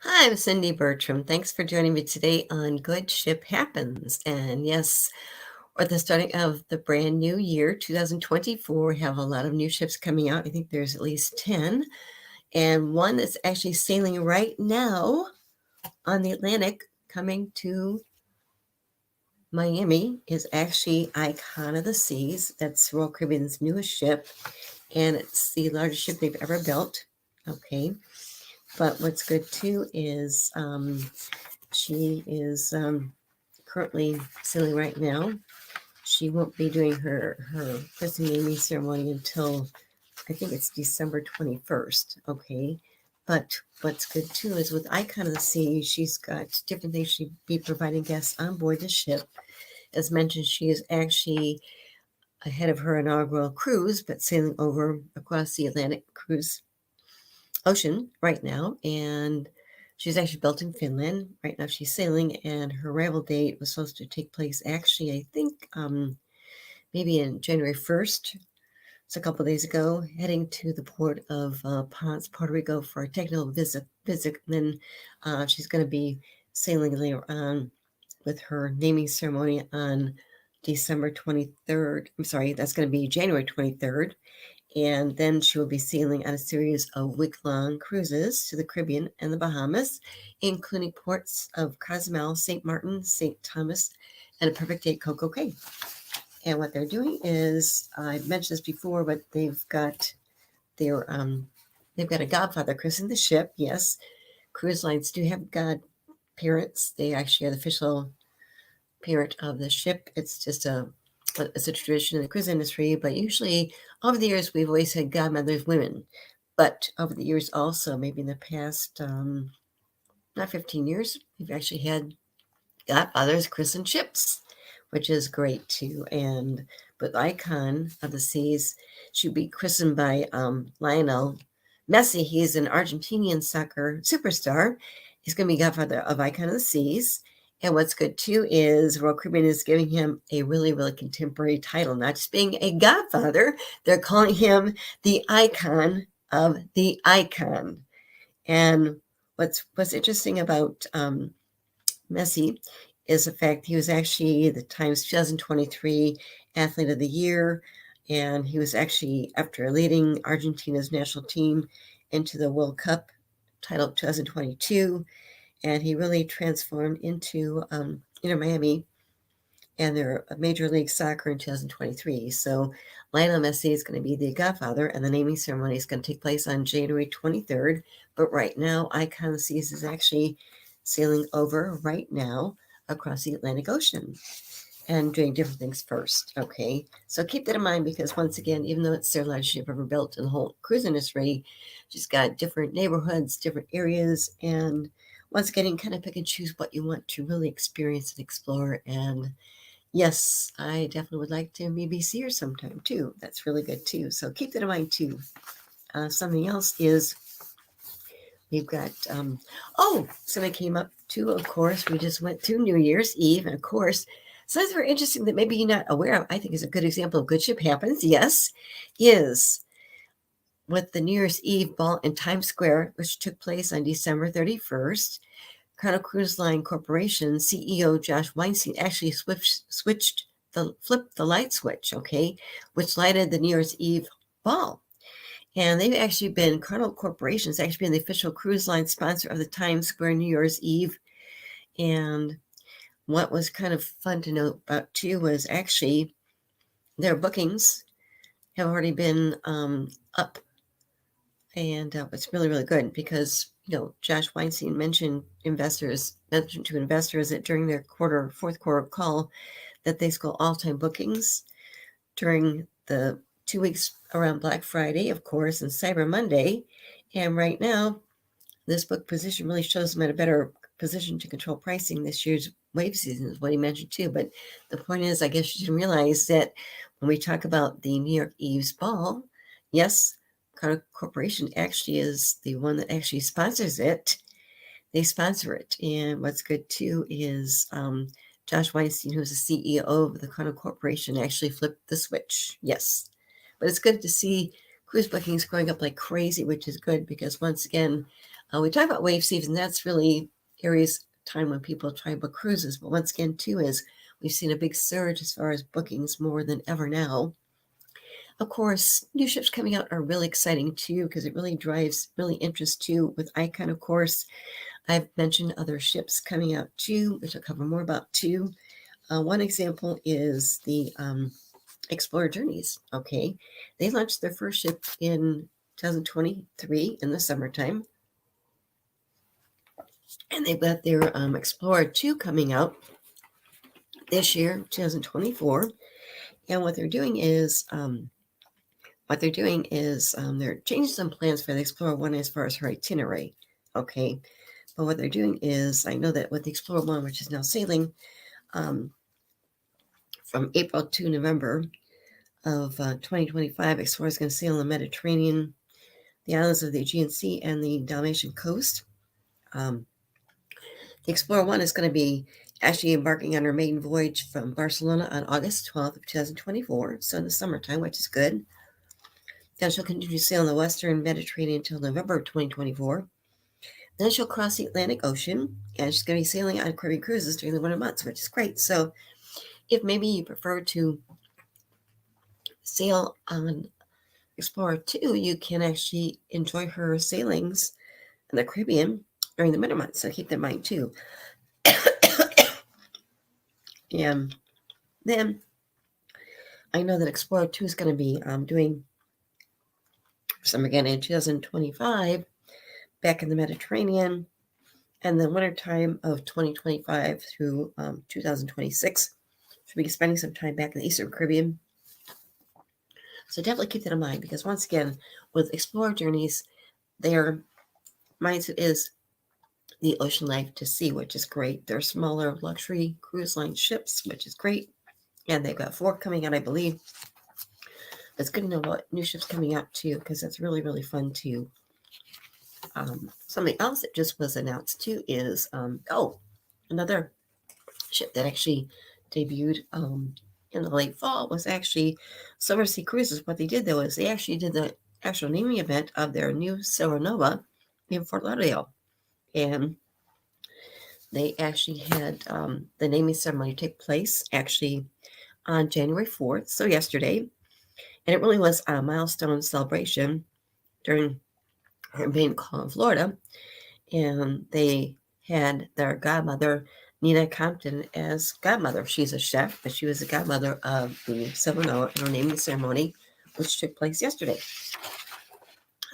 Hi, I'm Cindy Bertram. Thanks for joining me today on Good Ship Happens. And yes, at the starting of the brand new year, 2024, we have a lot of new ships coming out. I think there's at least 10. And one that's actually sailing right now on the Atlantic coming to Miami is actually Icon of the Seas. That's Royal Caribbean's newest ship, and it's the largest ship they've ever built. Okay. But what's good too is she is currently sailing right now. She won't be doing her christening naming ceremony until I think it's December 21st. Okay. But what's good too is with Icon of the Sea, she's got different things she'd be providing guests on board the ship. As mentioned, she is actually ahead of her inaugural cruise, but sailing over across the Atlantic cruise ocean right now. And she's actually built in Finland. Right now she's sailing, and her arrival date was supposed to take place actually, I think, maybe in January 1st. It's a couple of days ago, heading to the port of Ponce, Puerto Rico for a technical visit. And then she's going to be sailing later on with her naming ceremony on December 23rd. I'm sorry, that's going to be January 23rd. And then she will be sailing on a series of week-long cruises to the Caribbean and the Bahamas, including ports of Cozumel, St. Martin, St. Thomas, and a perfect day, Coco Cay. And what they're doing is, I mentioned this before, but they've got a godfather christening the ship. Yes, cruise lines do have godparents. They actually are the official parent of the ship. It's a tradition in the cruise industry, but usually over the years we've always had godmothers women. But over the years also, maybe in the past not 15 years, we've actually had godfathers christen ships, which is great too. And but Icon of the Seas should be christened by Lionel Messi. He's an Argentinian soccer superstar. He's going to be godfather of Icon of the Seas. And what's good too is Royal Caribbean is giving him a really, really contemporary title, not just being a godfather. They're calling him the icon of the icon. And what's interesting about Messi is the fact he was actually the Times 2023 Athlete of the Year, and he was actually, after leading Argentina's national team into the World Cup title 2022, and he really transformed into Inter Miami and their Major League Soccer in 2023. So Lionel Messi is going to be the godfather, and the naming ceremony is going to take place on January 23rd. But right now, Icon Seas is actually sailing over right now across the Atlantic Ocean and doing different things first. Okay, so keep that in mind, because once again, even though it's their largest ship ever built in the whole cruise industry, she's got different neighborhoods, different areas, and once again, you can kind of pick and choose what you want to really experience and explore. And yes, I definitely would like to maybe see her sometime too. That's really good too. So keep that in mind too. Something else is we've got, something came up too, of course. We just went through New Year's Eve, and of course, something very interesting that maybe you're not aware of, I think is a good example of Good Ship Happens, yes, is with the New Year's Eve ball in Times Square, which took place on December 31st. Carnival Cruise Line Corporation CEO Josh Weinstein actually flipped the light switch, okay, which lighted the New Year's Eve ball. And they've actually been, Carnival Corporation has actually been the official cruise line sponsor of the Times Square New Year's Eve. And what was kind of fun to note about too was actually their bookings have already been up. And it's really, really good because, Josh Weinstein mentioned to investors that during their fourth quarter call, that they saw all-time bookings during the 2 weeks around Black Friday, of course, and Cyber Monday. And right now, this book position really shows them at a better position to control pricing this year's wave season, is what he mentioned too. But the point is, I guess you didn't realize that when we talk about the New York Eve's ball, yes, Carnival Corporation actually is the one that actually sponsors it. They sponsor it. And what's good too is Josh Weinstein, who's the CEO of the Carnival Corporation, actually flipped the switch. Yes. But it's good to see cruise bookings going up like crazy, which is good because once again, We talk about wave season. That's really Aries time when people try to book cruises. But once again, too, is we've seen a big surge as far as bookings more than ever now. Of course, new ships coming out are really exciting too because it really drives really interest too. With Icon, of course, I've mentioned other ships coming out too, which I'll cover more about too. One example is the Explorer Journeys. Okay, they launched their first ship in 2023 in the summertime, and they've got their Explorer 2 coming out this year, 2024. And what they're doing is they're changing some plans for the Explorer 1 as far as her itinerary. Okay, but what they're doing is, I know that with the Explorer 1, which is now sailing from April to November of 2025, Explorer is going to sail in the Mediterranean, the islands of the Aegean Sea, and the Dalmatian coast. The Explorer 1 is going to be actually embarking on her maiden voyage from Barcelona on August 12th of 2024, so in the summertime, which is good. Then she'll continue to sail in the Western Mediterranean until November of 2024. Then she'll cross the Atlantic Ocean, and she's going to be sailing on Caribbean cruises during the winter months, which is great. So if maybe you prefer to sail on Explorer 2, you can actually enjoy her sailings in the Caribbean during the winter months. So keep that in mind too. And then I know that Explorer 2 is going to be doing some again in 2025 back in the Mediterranean, and the wintertime of 2025 through 2026. Should be spending some time back in the Eastern Caribbean. So definitely keep that in mind, because once again, with Explorer Journeys, their mindset is the ocean life to sea, which is great. They're smaller luxury cruise line ships, which is great. And they've got 4 coming out, I believe. It's good to know about new ships coming out too, because that's really, really fun too. Something else that just was announced too is another ship that actually debuted in the late fall was actually Silversea Cruises. What they did though is they actually did the actual naming event of their new Silver Nova in Fort Lauderdale, and they actually had the naming ceremony take place actually on January 4th, so yesterday, and it really was a milestone celebration during her main call in Florida. And they had their godmother, Nina Compton, as godmother. She's a chef, but she was the godmother of the Silver Nova in her naming ceremony, which took place yesterday.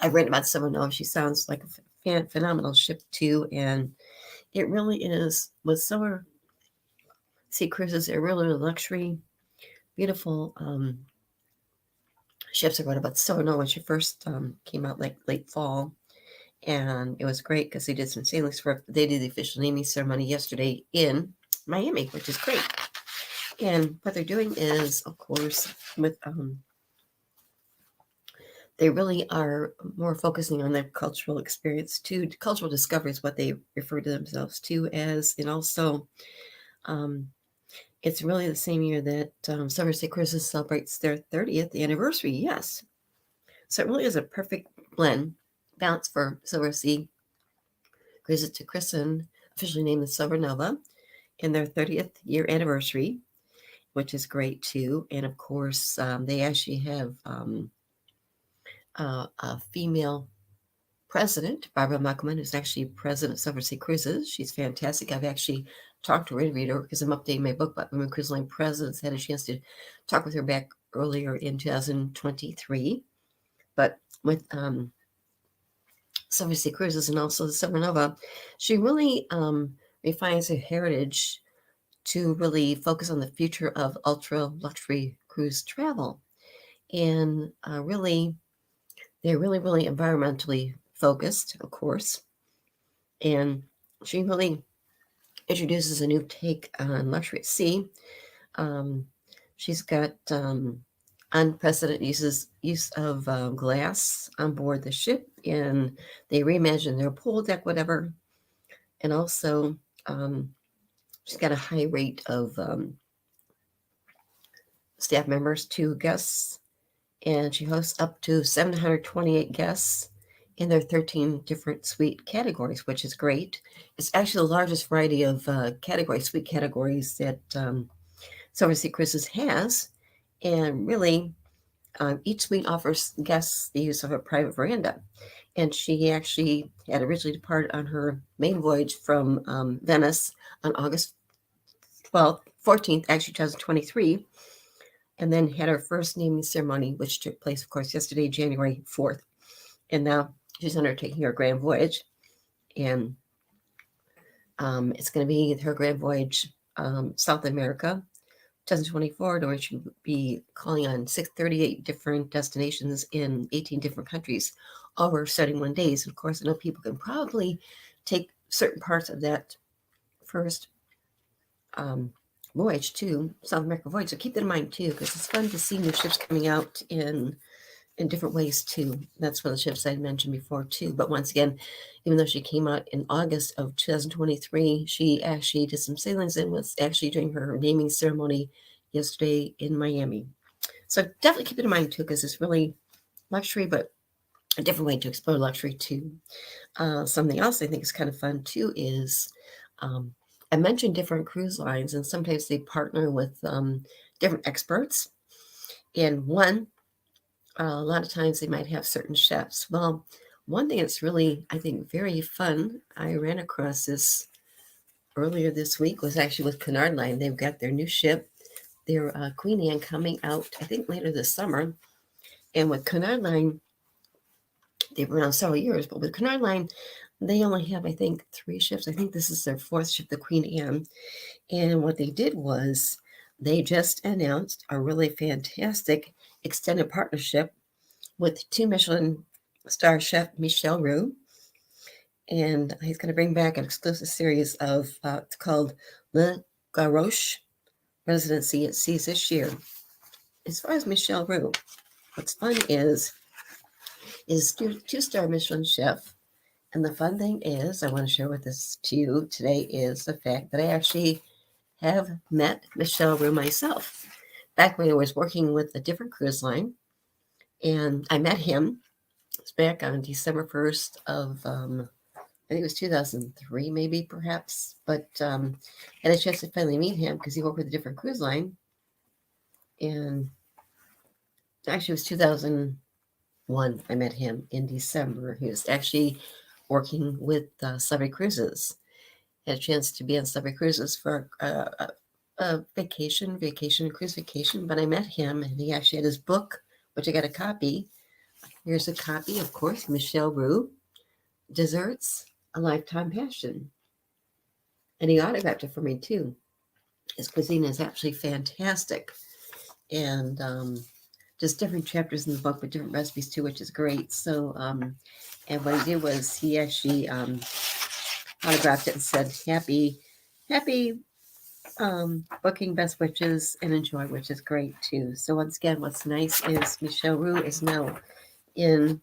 I've written about Silver Nova. She sounds like a phenomenal ship too, and it really is. With Silversea Cruises, they're really luxury, beautiful ships. I wrote about Silver Nova when she first came out, like late fall. And it was great because they did some sailings they did the official naming ceremony yesterday in Miami, which is great. And what they're doing is, of course, with they really are more focusing on their cultural experience too. Cultural discovery is what they refer to themselves to as, and also it's really the same year that Silversea Cruises celebrates their 30th anniversary. Yes, so it really is a perfect balance for Silversea Cruises to christen, officially named the Silver Nova, in their 30th year anniversary, which is great too. And of course, they actually have a female president, Barbara Muckelman, who's actually president of Silversea Cruises. She's fantastic. I've actually talked to her, interviewed her, because I'm updating my book about women cruise line presidents. I had a chance to talk with her back earlier in 2023. But with Silversea Cruises and also the Silver Nova, she really refines her heritage to really focus on the future of ultra luxury cruise travel. And they're really, really environmentally focused, of course. And she really introduces a new take on luxury at sea. She's got unprecedented use of glass on board the ship, and they reimagine their pool deck, whatever. And also, she's got a high rate of staff members, 2 guests, and she hosts up to 728 guests And there are 13 different suite categories, which is great. It's actually the largest variety of suite categories that Silversea Cruises has. And really, each suite offers guests the use of a private veranda. And she actually had originally departed on her main voyage from Venice on August 12th, 14th, actually 2023, and then had her first naming ceremony, which took place, of course, yesterday, January 4th. And now she's undertaking her grand voyage. And it's going to be her grand voyage, South America, 2024, to where she'll be calling on 638 different destinations in 18 different countries over 71 days. Of course, I know people can probably take certain parts of that first voyage to South America voyage. So keep that in mind too, because it's fun to see new ships coming out in different ways too. That's one of the ships I mentioned before too. But once again, even though she came out in August of 2023, she actually did some sailings and was actually doing her naming ceremony yesterday in Miami. So definitely keep it in mind too, because it's really luxury, but a different way to explore luxury too. Something else I think is kind of fun too is I mentioned different cruise lines, and sometimes they partner with different experts. And one, a lot of times they might have certain chefs. Well, one thing that's really, I think, very fun, I ran across this earlier this week, was actually with Cunard Line. They've got their new ship, their Queen Anne, coming out, I think, later this summer. And with Cunard Line, they've been around several years, but with Cunard Line, they only have, I think, 3 ships. I think this is their 4th ship, the Queen Anne. And what they did was they just announced a really fantastic extended partnership with 2 Michelin star chef Michel Roux. And he's going to bring back an exclusive series of, it's called Le Garroche Residency at Seas this year. As far as Michel Roux, what's fun is 2-star Michelin chef. And the fun thing is, I want to share with this to you today, is the fact that I actually have met Michel Roux myself back when I was working with a different cruise line. And I met him. It was back on December 1st of, I think it was 2003, maybe, perhaps. But had a chance to finally meet him because he worked with a different cruise line. And actually, it was 2001. I met him in December. He was actually working with Celebrity Cruises. Had a chance to be on Celebrity Cruises for a cruise vacation. But I met him, and he actually had his book, which I got a copy. Here's a copy, of course, Michel Roux, Desserts, A Lifetime Passion. And he autographed it for me, too. His cuisine is actually fantastic. And just different chapters in the book with different recipes, too, which is great. So, and what he did was he actually autographed it and said, happy booking, best wishes, and enjoy, which is great, too. So once again, what's nice is Michel Roux is now in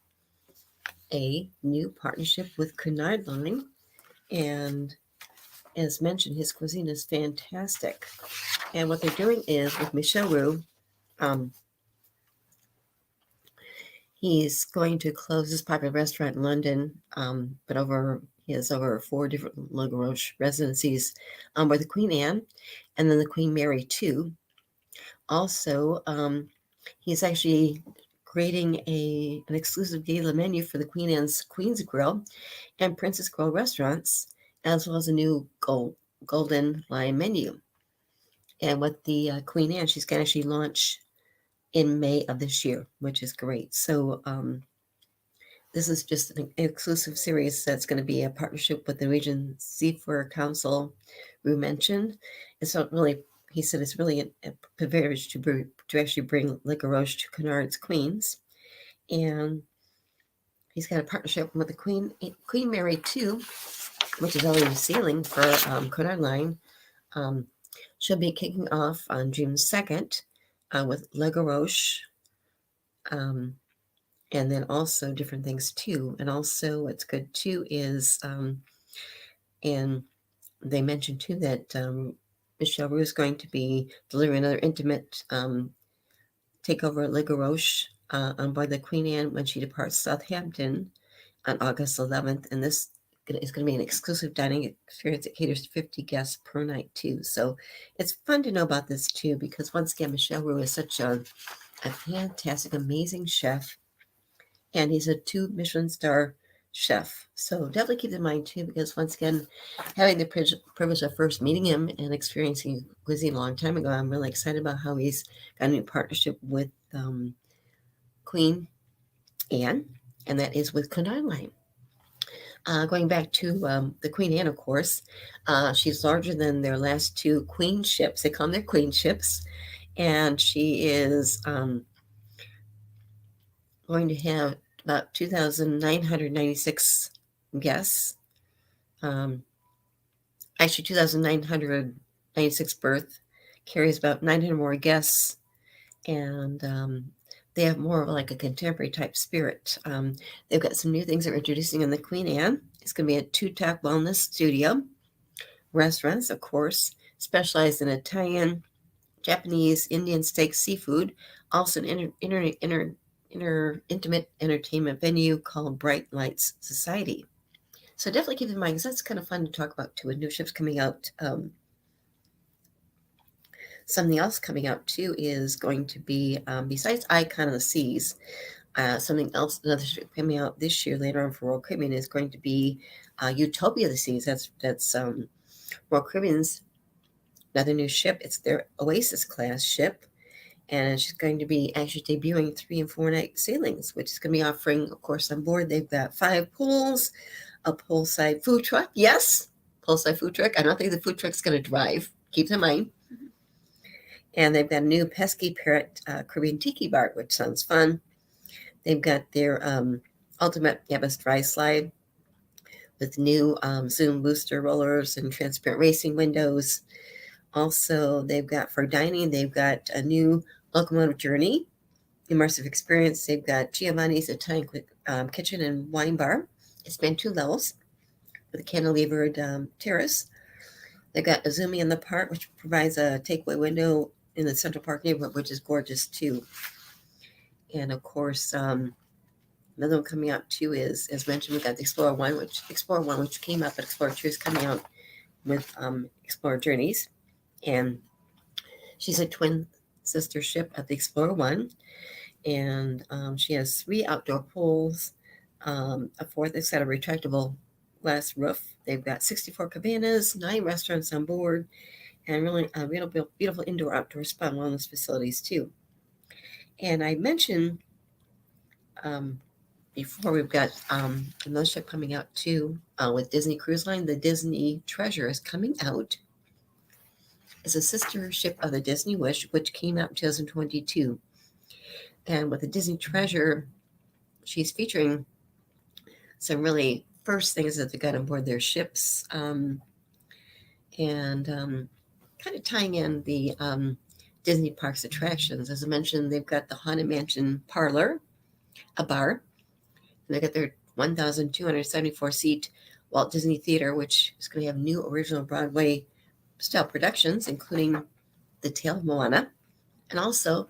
a new partnership with Cunard Line. And as mentioned, his cuisine is fantastic. And what they're doing is, with Michel Roux, he's going to close this popular restaurant in London, but he has over 4 different Le Garroche residencies, with the Queen Anne and then the Queen Mary too. Also, he's actually creating an exclusive gala menu for the Queen Anne's Queen's Grill and Princess Grill restaurants, as well as a new Golden Lion menu. And with the Queen Anne, she's going to actually launch in May of this year, which is great. So this is just an exclusive series that's going to be a partnership with the Norwegian Seafarer Council, Roux mentioned. It's not really, he said, it's really a privilege to actually bring Le Garroche to Cunard's Queens. And he's got a partnership with the Queen Mary too, which is already sailing for Cunard Line. She'll be kicking off on June 2nd with Le Garroche, and then also different things too. And also what's good too is, and they mentioned too that Michel Roux is going to be delivering another intimate takeover at Le Garroche on board the Queen Anne when she departs Southampton on August 11th, and this is going to be an exclusive dining experience that caters to 50 guests per night too. So it's fun to know about this too, because once again, Michel Roux is such a fantastic, amazing chef, and he's a 2 Michelin star chef. So definitely keep in mind too, because once again, having the privilege of first meeting him and experiencing cuisine a long time ago, I'm really excited about how he's got a new partnership with Queen Anne, and that is with Conard Line. Going back to the Queen Anne, of course, she's larger than their last 2 queen ships. They call them their queen ships, and she is going to have about 2,996 guests. Actually, 2,996 berth, carries about 900 more guests, and they have more of like a contemporary type spirit. They've got some new things they're introducing in the Queen Anne. It's going to be a 2-tack wellness studio. Restaurants, of course, specialized in Italian, Japanese, Indian steak, seafood. Also an intimate entertainment venue called Bright Lights Society. So definitely keep in mind, because that's kind of fun to talk about too, with new ships coming out. Something else coming out too is going to be, besides Icon of the Seas, something else, another ship coming out this year later on for Royal Caribbean is going to be Utopia of the Seas. That's Royal Caribbean's another new ship. It's their Oasis class ship, and it's going to be actually debuting 3 and 4 night sailings, which is going to be offering, of course, on board. They've got 5 pools, a poolside food truck. Yes, poolside food truck. I don't think the food truck's going to drive. Keep in mind. And they've got a new Pesky Parrot Caribbean Tiki Bar, which sounds fun. They've got their Ultimate Yabas Dry Slide with new Zoom booster rollers and transparent racing windows. Also, they've got for dining, they've got a new Locomotive Journey immersive experience. They've got Giovanni's Italian Kitchen and Wine Bar. It's been 2 levels with a cantilevered terrace. They've got Azumi in the Park, which provides a takeaway window in the Central Park neighborhood, which is gorgeous too. And of course, another one coming out too is, as mentioned, we've got the Explorer 1, which came out, but Explorer 2 is coming out with Explorer Journeys. And she's a twin sister ship of the Explorer 1. And she has 3 outdoor pools, a 4th that's got a retractable glass roof. They've got 64 cabanas, 9 restaurants on board, and really beautiful indoor-outdoor spa and wellness facilities too. And I mentioned before, we've got another ship coming out too with Disney Cruise Line. The Disney Treasure is coming out. It's a sister ship of the Disney Wish, which came out in 2022. And with the Disney Treasure, she's featuring some really first things that they got on board their ships, and kind of tying in the Disney Parks attractions. As I mentioned, they've got the Haunted Mansion Parlor, a bar. And they got their 1,274 seat Walt Disney Theater, which is going to have new original Broadway style productions, including The Tale of Moana, and also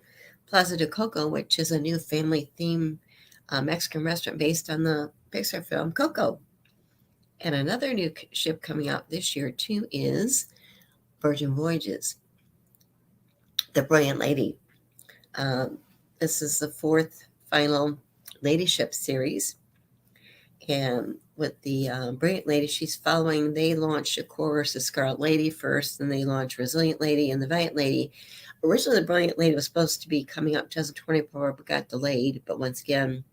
Plaza de Coco, which is a new family theme Mexican restaurant based on the Pixar film Coco. And another new ship coming out this year too is Virgin Voyages, the Brilliant Lady. This is the 4th final Lady Ship series. And with the Brilliant Lady, she's following, they launched, of course, the Scarlet Lady first, and they launched Resilient Lady and the Valiant Lady. Originally, the Brilliant Lady was supposed to be coming out in 2024, but got delayed. But once again,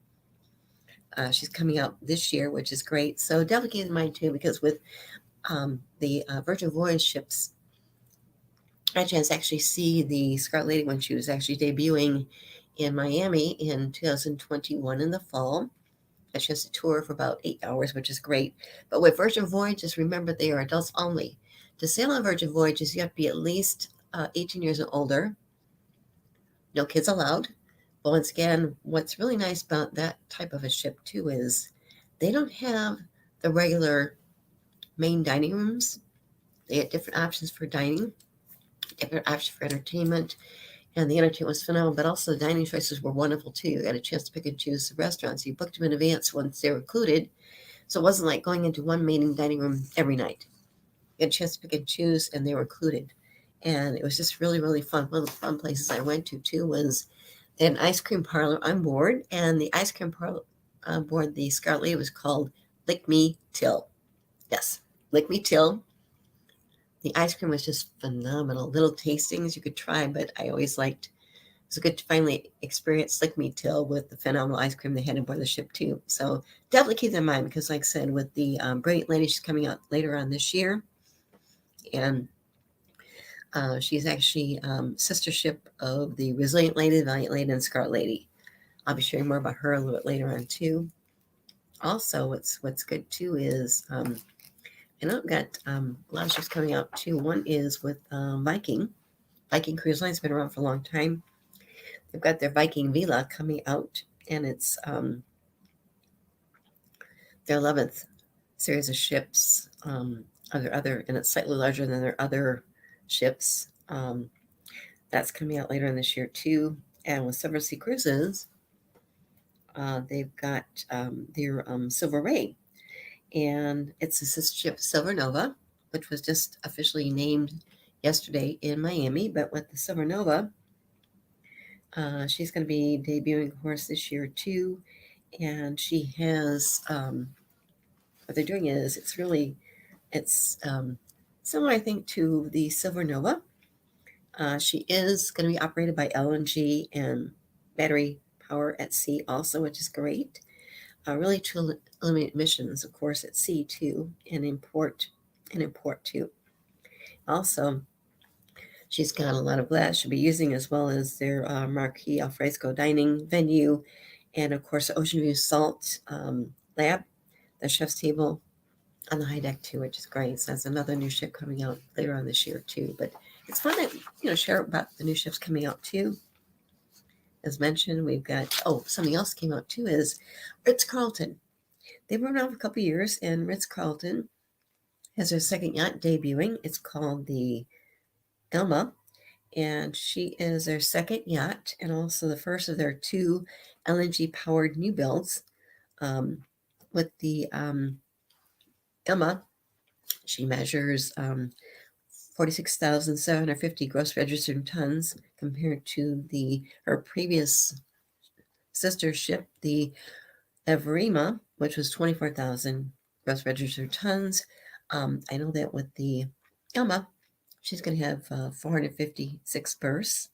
she's coming out this year, which is great. So definitely keep in mind too, because with the Virgin Voyage ships, I had a chance to actually see the Scarlet Lady when she was actually debuting in Miami in 2021 in the fall. It's just a tour for about 8 hours, which is great. But with Virgin Voyages, remember they are adults only. To sail on Virgin Voyages, you have to be at least 18 years and older. No kids allowed. But once again, what's really nice about that type of a ship too is they don't have the regular main dining rooms. They have different options for dining, different options for entertainment. and the entertainment was phenomenal, but also the dining choices were wonderful too. You got a chance to pick and choose the restaurants. You booked them in advance once they were included, so it wasn't like going into one main dining room every night. You had a chance to pick and choose, and they were included. And it was just really, really fun. One of the fun places I went to too was an ice cream parlor on board, and the ice cream parlor on board the Scarlet Lady was called Lick Me Till. Yes, Lick Me Till. The ice cream was just phenomenal. Little tastings you could try, but I always liked it was good to finally experience Lick Me Till with the phenomenal ice cream they had aboard the ship too. So definitely keep that in mind because, like I said, with the Brilliant Lady, she's coming out later on this year, and she's actually sister ship of the Resilient Lady, the Valiant Lady, and Scarlet Lady. I'll be sharing more about her a little bit later on too. Also, what's good too is I know I've got a lot of ships coming out too. One is with Viking. Viking Cruise Line's been around for a long time. They've got their Viking Vela coming out, and it's their 11th series of ships. And it's slightly larger than their other ships. That's coming out later in this year too. And with Silver Sea Cruises, they've got their Silver Ray, and it's a sister ship Silver Nova, which was just officially named yesterday in Miami. But with the Silver Nova, she's going to be debuting, of course, this year too. And she has what they're doing is it's similar, I think, to the Silver Nova. She is going to be operated by LNG and battery power at sea, also, which is great. Really to eliminate emissions, of course, at sea too, and import too. Also, she's got a lot of glass she'll be using, as well as their marquee alfresco dining venue, and of course, the Ocean View Salt Lab, the chef's table on the high deck too, which is great. So that's another new ship coming out later on this year too. But it's fun to share about the new ships coming out too. As mentioned, we've got something else came out too is Ritz Carlton. They've been around for a couple years, and Ritz Carlton has their second yacht debuting. It's called the Elma, and she is their second yacht and also the first of their two LNG powered new builds. With the Elma, she measures 46,750 gross registered tons compared to her previous sister ship, the Everima, which was 24,000 gross registered tons. I know that with the Elma, she's going to have 456 berths,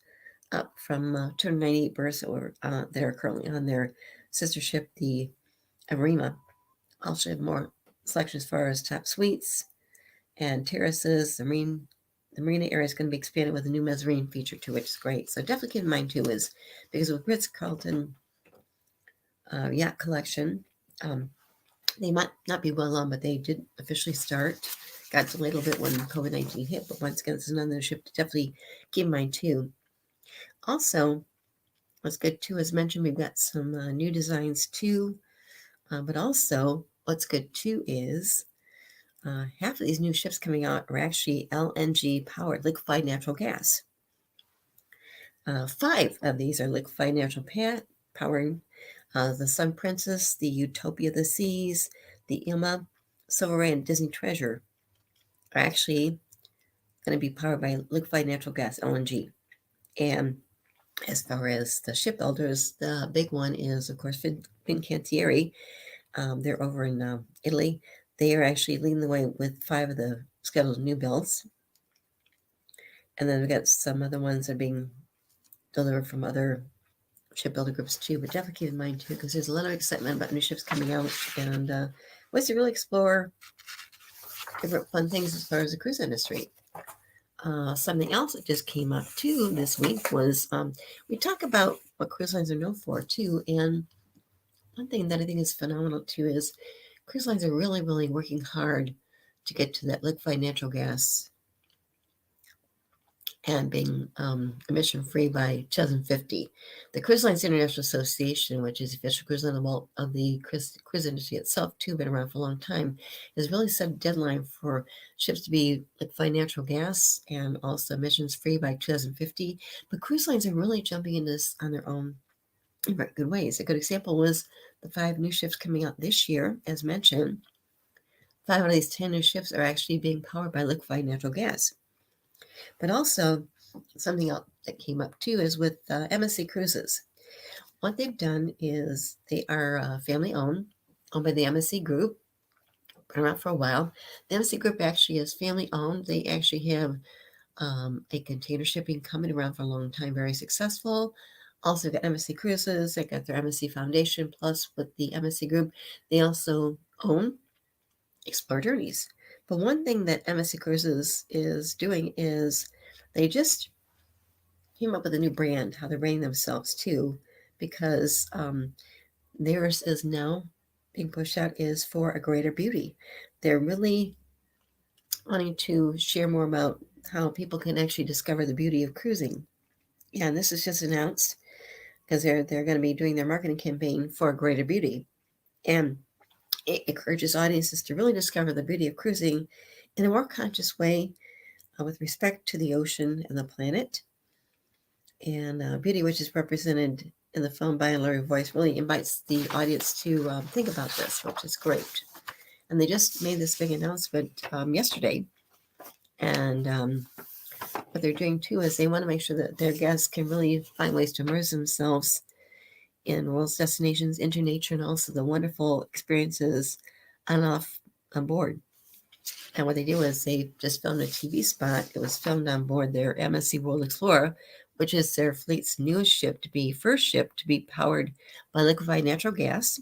up from 298 berths that are currently on their sister ship, the Everima. Also have more selection as far as top suites and terraces. The marina area is going to be expanded with a new mezzanine feature too, which is great. So definitely keep in mind too is because with Ritz Carlton yacht collection, they might not be well on, but they did officially start. Got delayed a little bit when COVID-19 hit, but once again, it's another ship to definitely keep in mind too. Also, what's good too, as mentioned, we've got some new designs too. But also, what's good too is half of these new ships coming out are actually LNG powered, liquefied natural gas. 5 of these are liquefied natural powering the Sun Princess, the Utopia of the Seas, the Ilma, Silver Ray, and Disney Treasure are actually going to be powered by liquefied natural gas, LNG. And as far as the shipbuilders, the big one is, of course, Fincantieri. They're over in Italy. They are actually leading the way with 5 of the scheduled new builds. And then we've got some other ones that are being delivered from other shipbuilder groups too, but definitely keep in mind too, because there's a lot of excitement about new ships coming out, and ways to really explore different fun things as far as the cruise industry. Something else that just came up too this week was we talk about what cruise lines are known for too, and one thing that I think is phenomenal too is cruise lines are really, really working hard to get to that liquefied natural gas and being emission free by 2050. The Cruise Lines International Association, which is the official cruise line of the cruise industry itself, too, been around for a long time, has really set a deadline for ships to be liquefied natural gas and also emissions free by 2050. But cruise lines are really jumping into this on their own in very good ways. A good example was the 5 new ships coming out this year, as mentioned. 5 out of these 10 new ships are actually being powered by liquefied natural gas. But also, something else that came up too is with MSC Cruises. What they've done is they are family owned by the MSC Group. Been around for a while. The MSC Group actually is family owned. They actually have a container shipping company around for a long time, very successful. Also got MSC Cruises. They got their MSC Foundation. Plus, with the MSC Group, they also own Explore Journeys. But one thing that MSC Cruises is doing is they just came up with a new brand, how they're branding themselves too, because theirs is now being pushed out is for a greater beauty. They're really wanting to share more about how people can actually discover the beauty of cruising. Yeah, and this is just announced because they're going to be doing their marketing campaign for greater beauty. And it encourages audiences to really discover the beauty of cruising in a more conscious way with respect to the ocean and the planet. And beauty, which is represented in the film by Larry Voice, really invites the audience to think about this, which is great. And they just made this big announcement yesterday. And what they're doing too is they want to make sure that their guests can really find ways to immerse themselves in world's destinations, into nature, and also the wonderful experiences on and off on board. And what they do is they just filmed a TV spot. It was filmed on board their MSC World Explorer, which is their fleet's newest ship to be first ship to be powered by liquefied natural gas.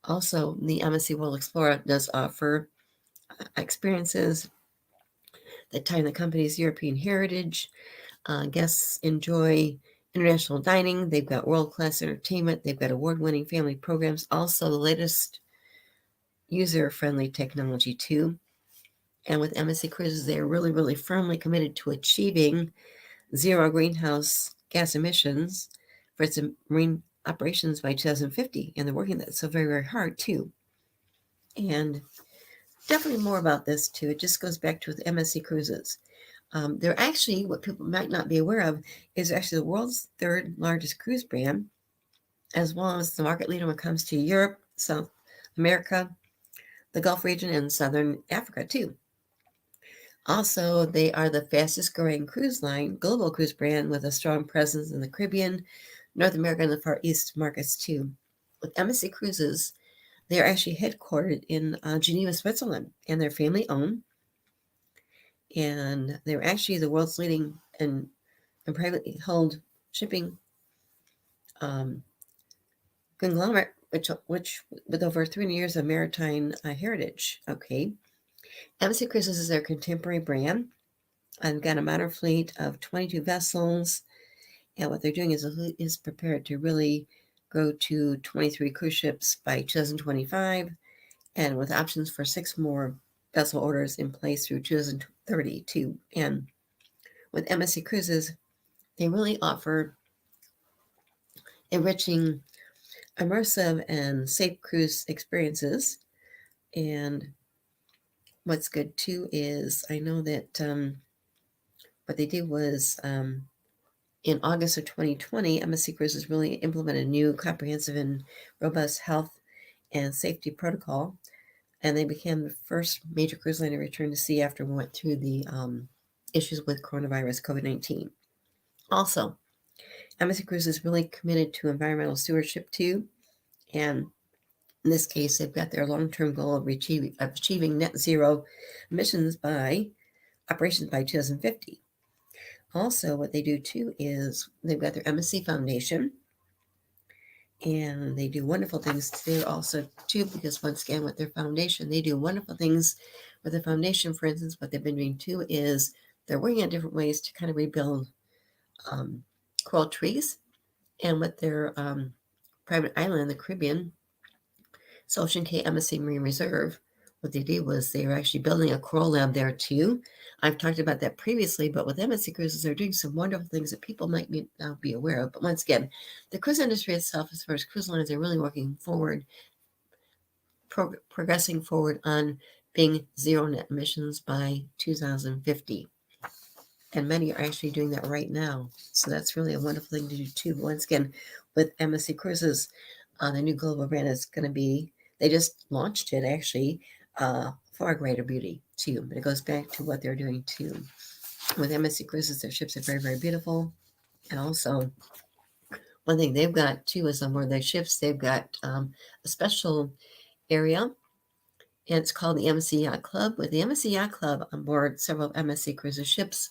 Also, the MSC World Explorer does offer experiences that tie in the company's European heritage. Guests enjoy international dining. They've got world-class entertainment. They've got award-winning family programs. Also, the latest user-friendly technology too. And with MSC Cruises, they're really, really firmly committed to achieving zero greenhouse gas emissions for its marine operations by 2050. And they're working that so very, very hard too. And definitely more about this too. It just goes back to with MSC Cruises. They're actually, what people might not be aware of, is actually the world's 3rd largest cruise brand, as well as the market leader when it comes to Europe, South America, the Gulf region, and Southern Africa too. Also, they are the fastest growing cruise line, global cruise brand with a strong presence in the Caribbean, North America, and the Far East markets too. With MSC Cruises, they are actually headquartered in Geneva, Switzerland, and they're family owned. And they're actually the world's leading and privately held shipping conglomerate, which with over 300 years of maritime heritage. Okay, MSC Cruises is their contemporary brand. I've got a modern fleet of 22 vessels, and what they're doing is prepared to really go to 23 cruise ships by 2025, and with options for 6 more vessel orders in place through 2032. And with MSC Cruises, they really offer enriching, immersive, and safe cruise experiences. And what's good too is I know that what they did was in August of 2020, MSC Cruises really implemented a new comprehensive and robust health and safety protocol, and they became the first major cruise line to return to sea after we went through the issues with coronavirus COVID-19. Also, MSC Cruises is really committed to environmental stewardship too, and in this case, they've got their long-term goal of achieving net zero emissions by operations by 2050. Also, what they do too is they've got their MSC Foundation, and they do wonderful things there also too, because once again, with their foundation, they do wonderful things with the foundation. For instance, what they've been doing too is they're working on different ways to kind of rebuild coral trees, and with their private island in the Caribbean, it's Ocean Cay MSC Marine Reserve, what they did was they were actually building a coral lab there too. I've talked about that previously, but with MSC Cruises, they're doing some wonderful things that people might not be aware of. But once again, the cruise industry itself, as far as cruise lines, are really working forward, progressing forward on being zero net emissions by 2050. And many are actually doing that right now. So that's really a wonderful thing to do too. Once again, with MSC Cruises, the new global brand is going to be, they just launched it actually, Far Greater Beauty too. But it goes back to what they're doing too. With MSC Cruises, their ships are very, very beautiful. And also, one thing they've got too is on board their ships, they've got a special area, and it's called the MSC Yacht Club. With the MSC Yacht Club on board several MSC Cruises ships,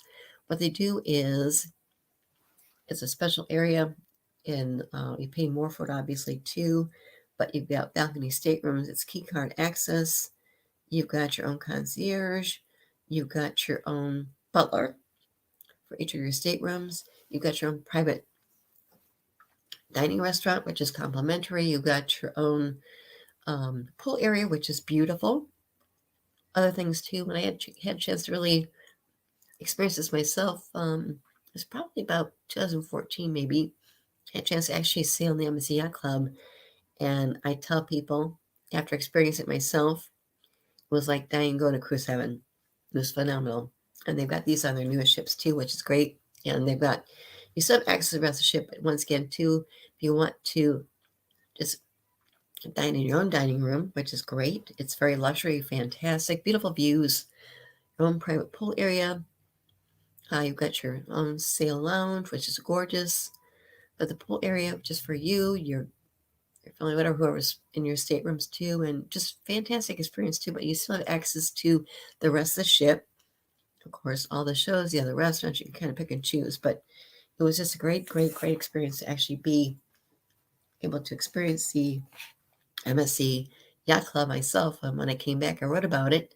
what they do is it's a special area, and you pay more for it, obviously, too. But you've got balcony staterooms. It's key card access. You've got your own concierge. You've got your own butler for each of your staterooms. You've got your own private dining restaurant, which is complimentary. You've got your own pool area, which is beautiful. Other things, too, when I had a chance to really experience this myself, it was probably about 2014, maybe. I had a chance to actually sail in the MSC Yacht Club. And I tell people, after experiencing it myself, it was like dying going to cruise heaven. It was phenomenal. And they've got these on their newest ships too, which is great. And they've got, you still have access to the rest of the ship, but once again, too, if you want to just dine in your own dining room, which is great. It's very luxury, fantastic, beautiful views, your own private pool area. You've got your own sail lounge, which is gorgeous. But the pool area, just for you, your family, whatever, whoever's in your staterooms too, and just fantastic experience too. But you still have access to the rest of the ship. Of course, all the shows, the other restaurants, you can kind of pick and choose. But it was just a great, great, great experience to actually be able to experience the MSC Yacht Club myself. And when I came back, I wrote about it.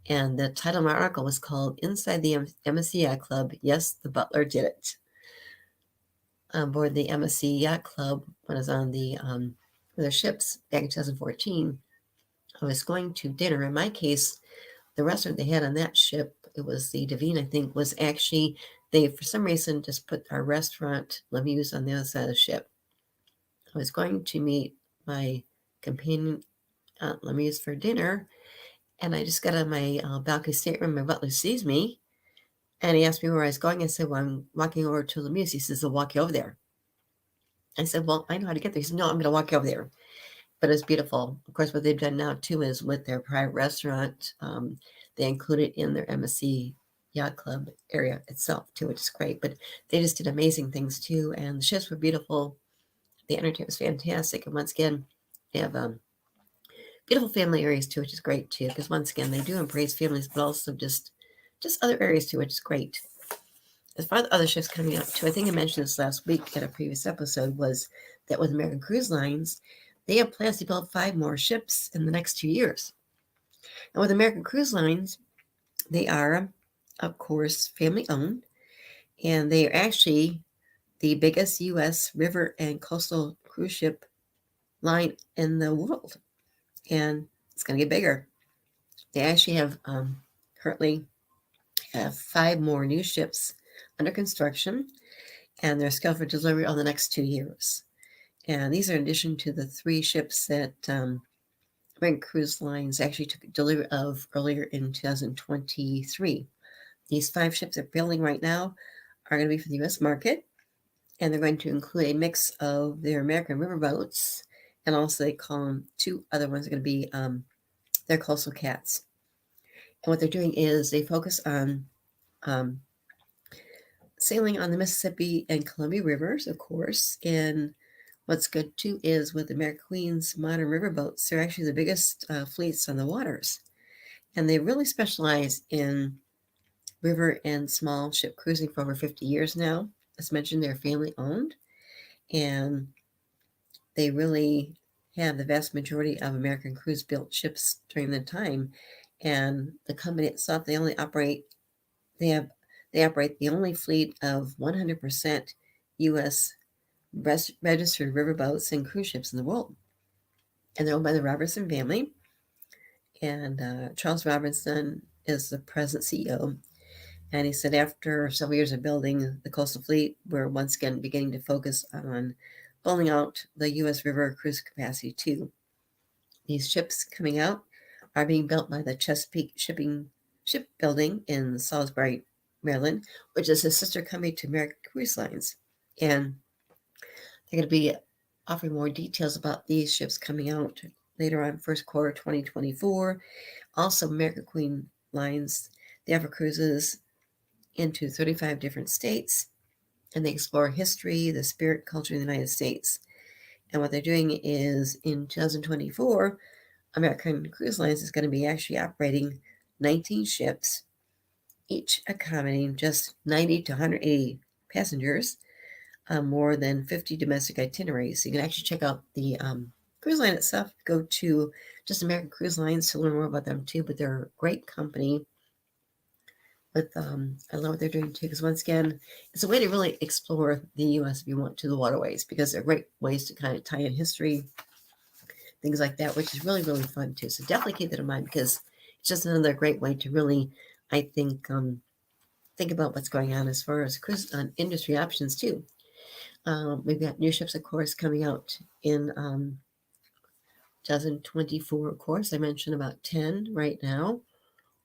And the title of my article was called Inside the MSC Yacht Club. Yes, the butler did it. On board the MSC Yacht Club, when I was on the ships back in 2014, I was going to dinner. In my case, the restaurant they had on that ship, it was the Divine, I think, was actually, they, for some reason, just put our restaurant, Lemieux, on the other side of the ship. I was going to meet my companion at Lemieux for dinner, and I just got on my balcony stateroom. My butler sees me, and he asked me where I was going. I said, well, I'm walking over to Lemieux. He says, I'll walk you over there. I said, well, I know how to get there. He said, no, I'm going to walk you over there. But it's beautiful. Of course, what they've done now, too, is with their private restaurant, they include it in their MSC Yacht Club area itself, too, which is great. But they just did amazing things, too. And the ships were beautiful. The entertainment was fantastic. And once again, they have beautiful family areas, too, which is great, too. Because once again, they do embrace families, but also just other areas, too, which is great. As far as other ships coming up, too, I think I mentioned this last week in a previous episode, was that with American Cruise Lines, they have plans to build 5 more ships in the next 2 years. And with American Cruise Lines, they are, of course, family owned, and they are actually the biggest U.S. river and coastal cruise ship line in the world. And it's going to get bigger. They actually have currently have 5 more new ships under construction, and they're scheduled for delivery on the next 2 years. And these are in addition to the 3 ships that American Cruise Lines actually took delivery of earlier in 2023. These 5 ships they're building right now are going to be for the U.S. market, and they're going to include a mix of their American riverboats, and also they call them 2 other ones are going to be their coastal cats. And what they're doing is they focus on sailing on the Mississippi and Columbia rivers, of course. And what's good too is with American Queen's modern riverboats, they're actually the biggest fleets on the waters. And they really specialize in river and small ship cruising for over 50 years now. As mentioned, they're family owned, and they really have the vast majority of American Cruise built ships during the time. And the company itself, they operate the only fleet of 100% U.S. registered riverboats and cruise ships in the world. And they're owned by the Robertson family. And Charles Robinson is the present CEO. And he said after several years of building the coastal fleet, we're once again beginning to focus on rolling out the U.S. river cruise capacity too. These ships coming out are being built by the Chesapeake Shipbuilding in Salisbury, Maryland, which is a sister company to American Cruise Lines. And they're going to be offering more details about these ships coming out later on, first quarter 2024. Also, American Queen Lines, they offer cruises into 35 different states, and they explore history, the spirit, culture of the United States. And what they're doing is in 2024, American Cruise Lines is going to be actually operating 19 ships, each accommodating just 90 to 180 passengers, more than 50 domestic itineraries. So you can actually check out the cruise line itself. Go to just American Cruise Lines to learn more about them too, but they're a great company. But I love what they're doing too, because once again, it's a way to really explore the U.S. if you want to the waterways, because they're great ways to kind of tie in history, things like that, which is really, really fun too. So definitely keep that in mind, because it's just another great way to really, I think about what's going on as far as cruise industry options too. We've got new ships, of course, coming out in 2024, of course. I mentioned about 10 right now.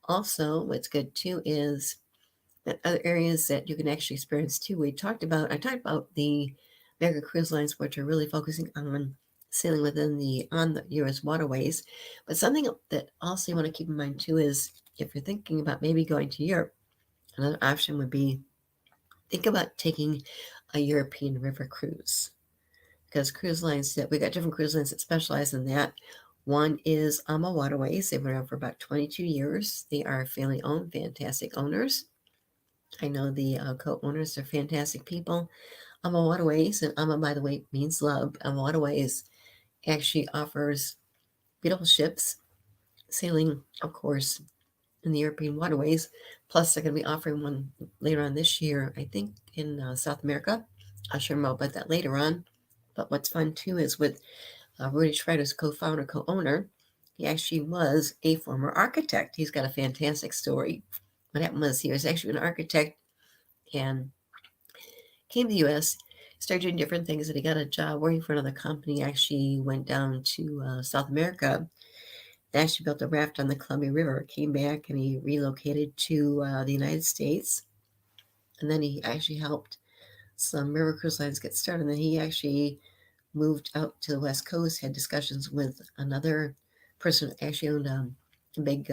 Also, what's good too is that other areas that you can actually experience too. I talked about the American Cruise Lines, which are really focusing on sailing on the U.S. waterways. But something that also you want to keep in mind too is if you're thinking about maybe going to Europe, another option would be think about taking a European river cruise, because cruise lines that we got different cruise lines that specialize in that. One is AMA Waterways. They've been around for about 22 years. They are family owned, fantastic owners. I know the co-owners are fantastic people. AMA Waterways, and AMA, by the way, means love. AMA Waterways actually offers beautiful ships sailing, of course, in the European waterways. Plus, they're going to be offering one later on this year, I think, in South America. I'll share more about that later on. But what's fun too is with Rudy Schreider's co-founder, co-owner, he actually was a former architect. He's got a fantastic story. What happened was he was actually an architect and came to the U.S., started doing different things, and he got a job working for another company. Actually went down to South America. They actually built a raft on the Columbia River, came back, and he relocated to the United States. And then he actually helped some river cruise lines get started. And then he actually moved out to the West Coast, had discussions with another person who actually owned a big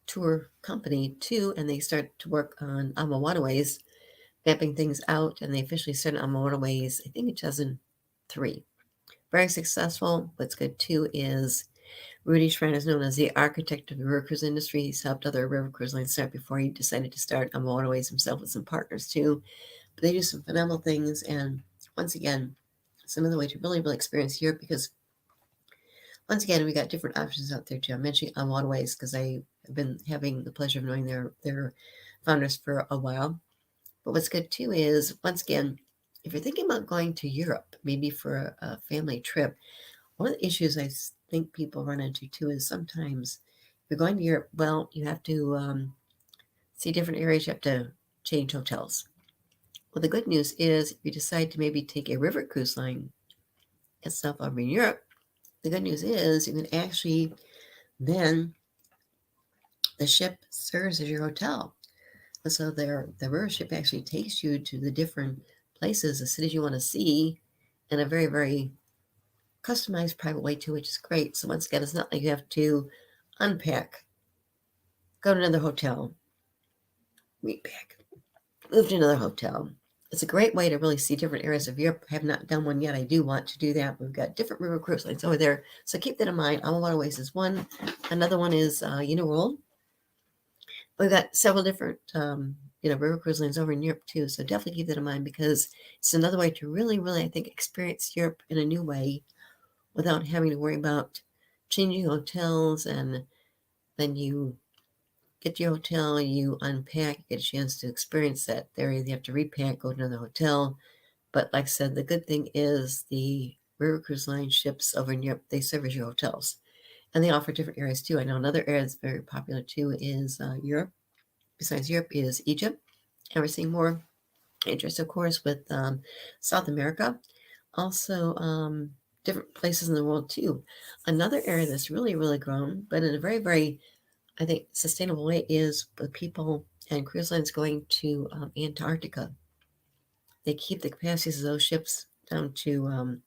tour company too, and they started to work on AMA Waterways, mapping things out, and they officially started AMA Waterways, I think in 2003. Very successful. What's good too is Rudy Schreiner is known as the architect of the river cruise industry. He's helped other river cruise lines start before he decided to start AMA Waterways himself with some partners too. But they do some phenomenal things, and once again, it's another way to really, really experience Europe, because once again, we got different options out there too. I'm mentioning on Waterways because I've been having the pleasure of knowing their founders for a while. But what's good too is, once again, if you're thinking about going to Europe, maybe for a family trip, one of the issues I think people run into too is sometimes if you're going to Europe, well, you have to see different areas, you have to change hotels. Well, the good news is if you decide to maybe take a river cruise line itself over in Europe, the good news is you can actually then the ship serves as your hotel. And so the river ship actually takes you to the different places, the cities you want to see in a very, very customized private way too, which is great. So once again, it's not like you have to unpack, go to another hotel, repack, move to another hotel. It's a great way to really see different areas of Europe. I have not done one yet. I do want to do that. We've got different river cruise lines over there. So keep that in mind. AMA Waterways is one. Another one is Uniworld. We've got several different river cruise lines over in Europe too. So definitely keep that in mind, because it's another way to really, really, I think, experience Europe in a new way without having to worry about changing hotels. And then you get to your hotel, you unpack, get a chance to experience that area. You have to repack, go to another hotel. But like I said, the good thing is the river cruise line ships over in Europe, they serve as your hotels. And they offer different areas too. I know another area that's very popular too is Europe. Besides Europe is Egypt. And we're seeing more interest, of course, with South America. Also, different places in the world too. Another area that's really, really grown, but in a very, very, I think, sustainable way is with people and cruise lines going to Antarctica. They keep the capacities of those ships down to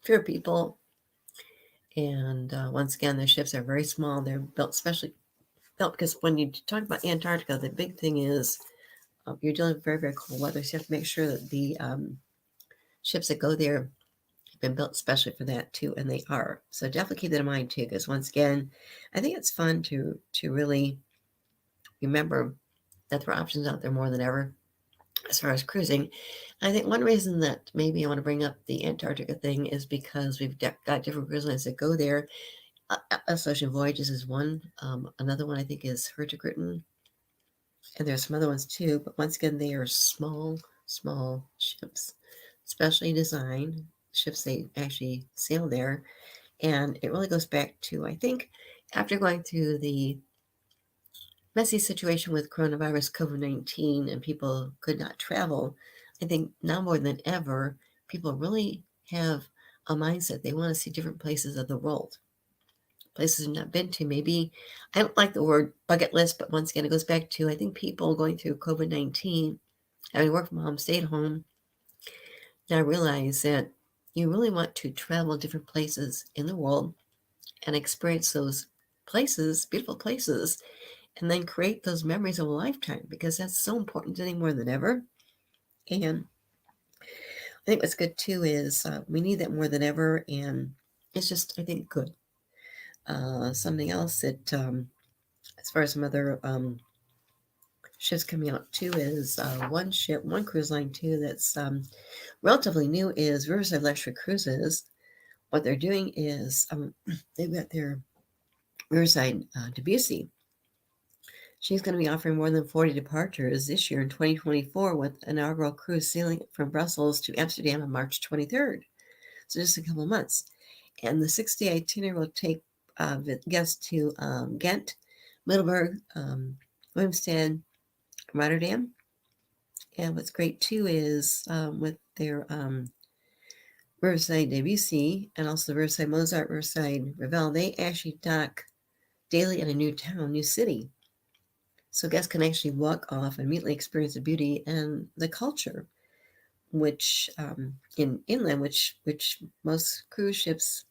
fewer people. And once again, the ships are very small. They're built specially built because when you talk about Antarctica, the big thing is you're dealing with very, very cold weather. So you have to make sure that the ships that go there have been built especially for that too, and they are. So definitely keep that in mind too, because once again, I think it's fun to really remember that there are options out there more than ever as far as cruising. I think one reason that maybe I want to bring up the Antarctica thing is because we've got different cruise lines that go there. Ocean Voyages is one. Another one I think is Hurtigruten, and there's some other ones too. But once again, they are small, small ships, specially designed ships. They actually sail there, and it really goes back to, I think, after going through the messy situation with coronavirus COVID-19 and people could not travel, I think now more than ever, people really have a mindset. They want to see different places of the world, places I've not been to. Maybe I don't like the word bucket list, but once again, it goes back to I think people going through COVID-19, having worked from home, stayed home, now realize that you really want to travel different places in the world and experience those places, beautiful places, and then create those memories of a lifetime because that's so important today more than ever. And I think what's good too is we need that more than ever, and it's just I think good. Something else that, as far as some other ships coming out too, is one cruise line too that's relatively new is Riverside Luxury Cruises. What they're doing is they've got their Riverside Debussy. She's going to be offering more than 40 departures this year in 2024 with inaugural cruise sailing from Brussels to Amsterdam on March 23rd. So just a couple of months. And the 6-day itinerary will take guests to Ghent, Middelburg, Willemstad, Rotterdam. And what's great too is with their Riverside Debussy and also the Riverside Mozart, Riverside Ravel, they actually dock daily in a new city. So guests can actually walk off and immediately experience the beauty and the culture, which in inland, which most cruise ships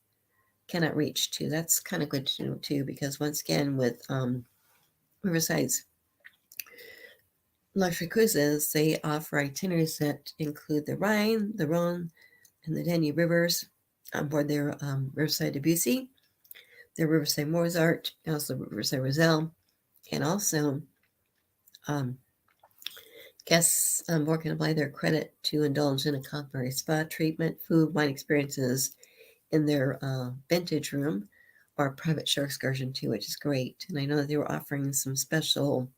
cannot reach to. That's kind of good to know too, because once again, with Riverside's luxury cruises, they offer itineraries that include the Rhine, the Rhone, and the Danube rivers on board their Riverside Debussy, their Riverside Mozart, and also Riverside Roselle, and also guests on board can apply their credit to indulge in a complimentary spa treatment, food, wine experiences in their vintage room, or a private shore excursion too, which is great. And I know that they were offering some special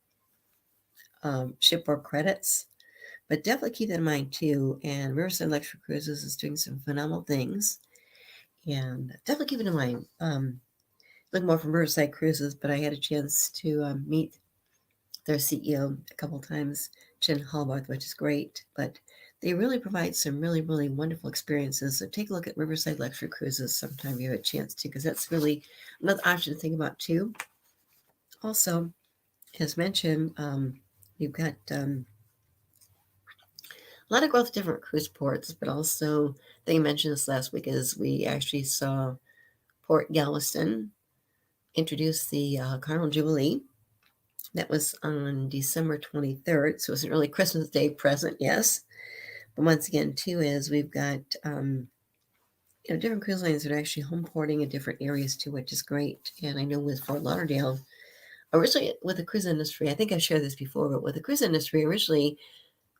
shipboard credits, but definitely keep that in mind too. And Riverside Luxury Cruises is doing some phenomenal things, and definitely keep it in mind. Look more from Riverside Cruises, but I had a chance to meet their CEO a couple times, Jen Hallbarth, which is great. But they really provide some really, really wonderful experiences. So take a look at Riverside Luxury Cruises sometime you have a chance to, because that's really another option to think about too. Also, as mentioned, you've got a lot of growth at different cruise ports, but also, I think I mentioned this last week, is we actually saw Port Galveston introduce the Carnival Jubilee. That was on December 23rd, so it's an early Christmas Day present, yes. But once again, too, is we've got different cruise lines that are actually home porting in different areas too, which is great. And I know with Fort Lauderdale, originally with the cruise industry, I think I've shared this before, but with the cruise industry, originally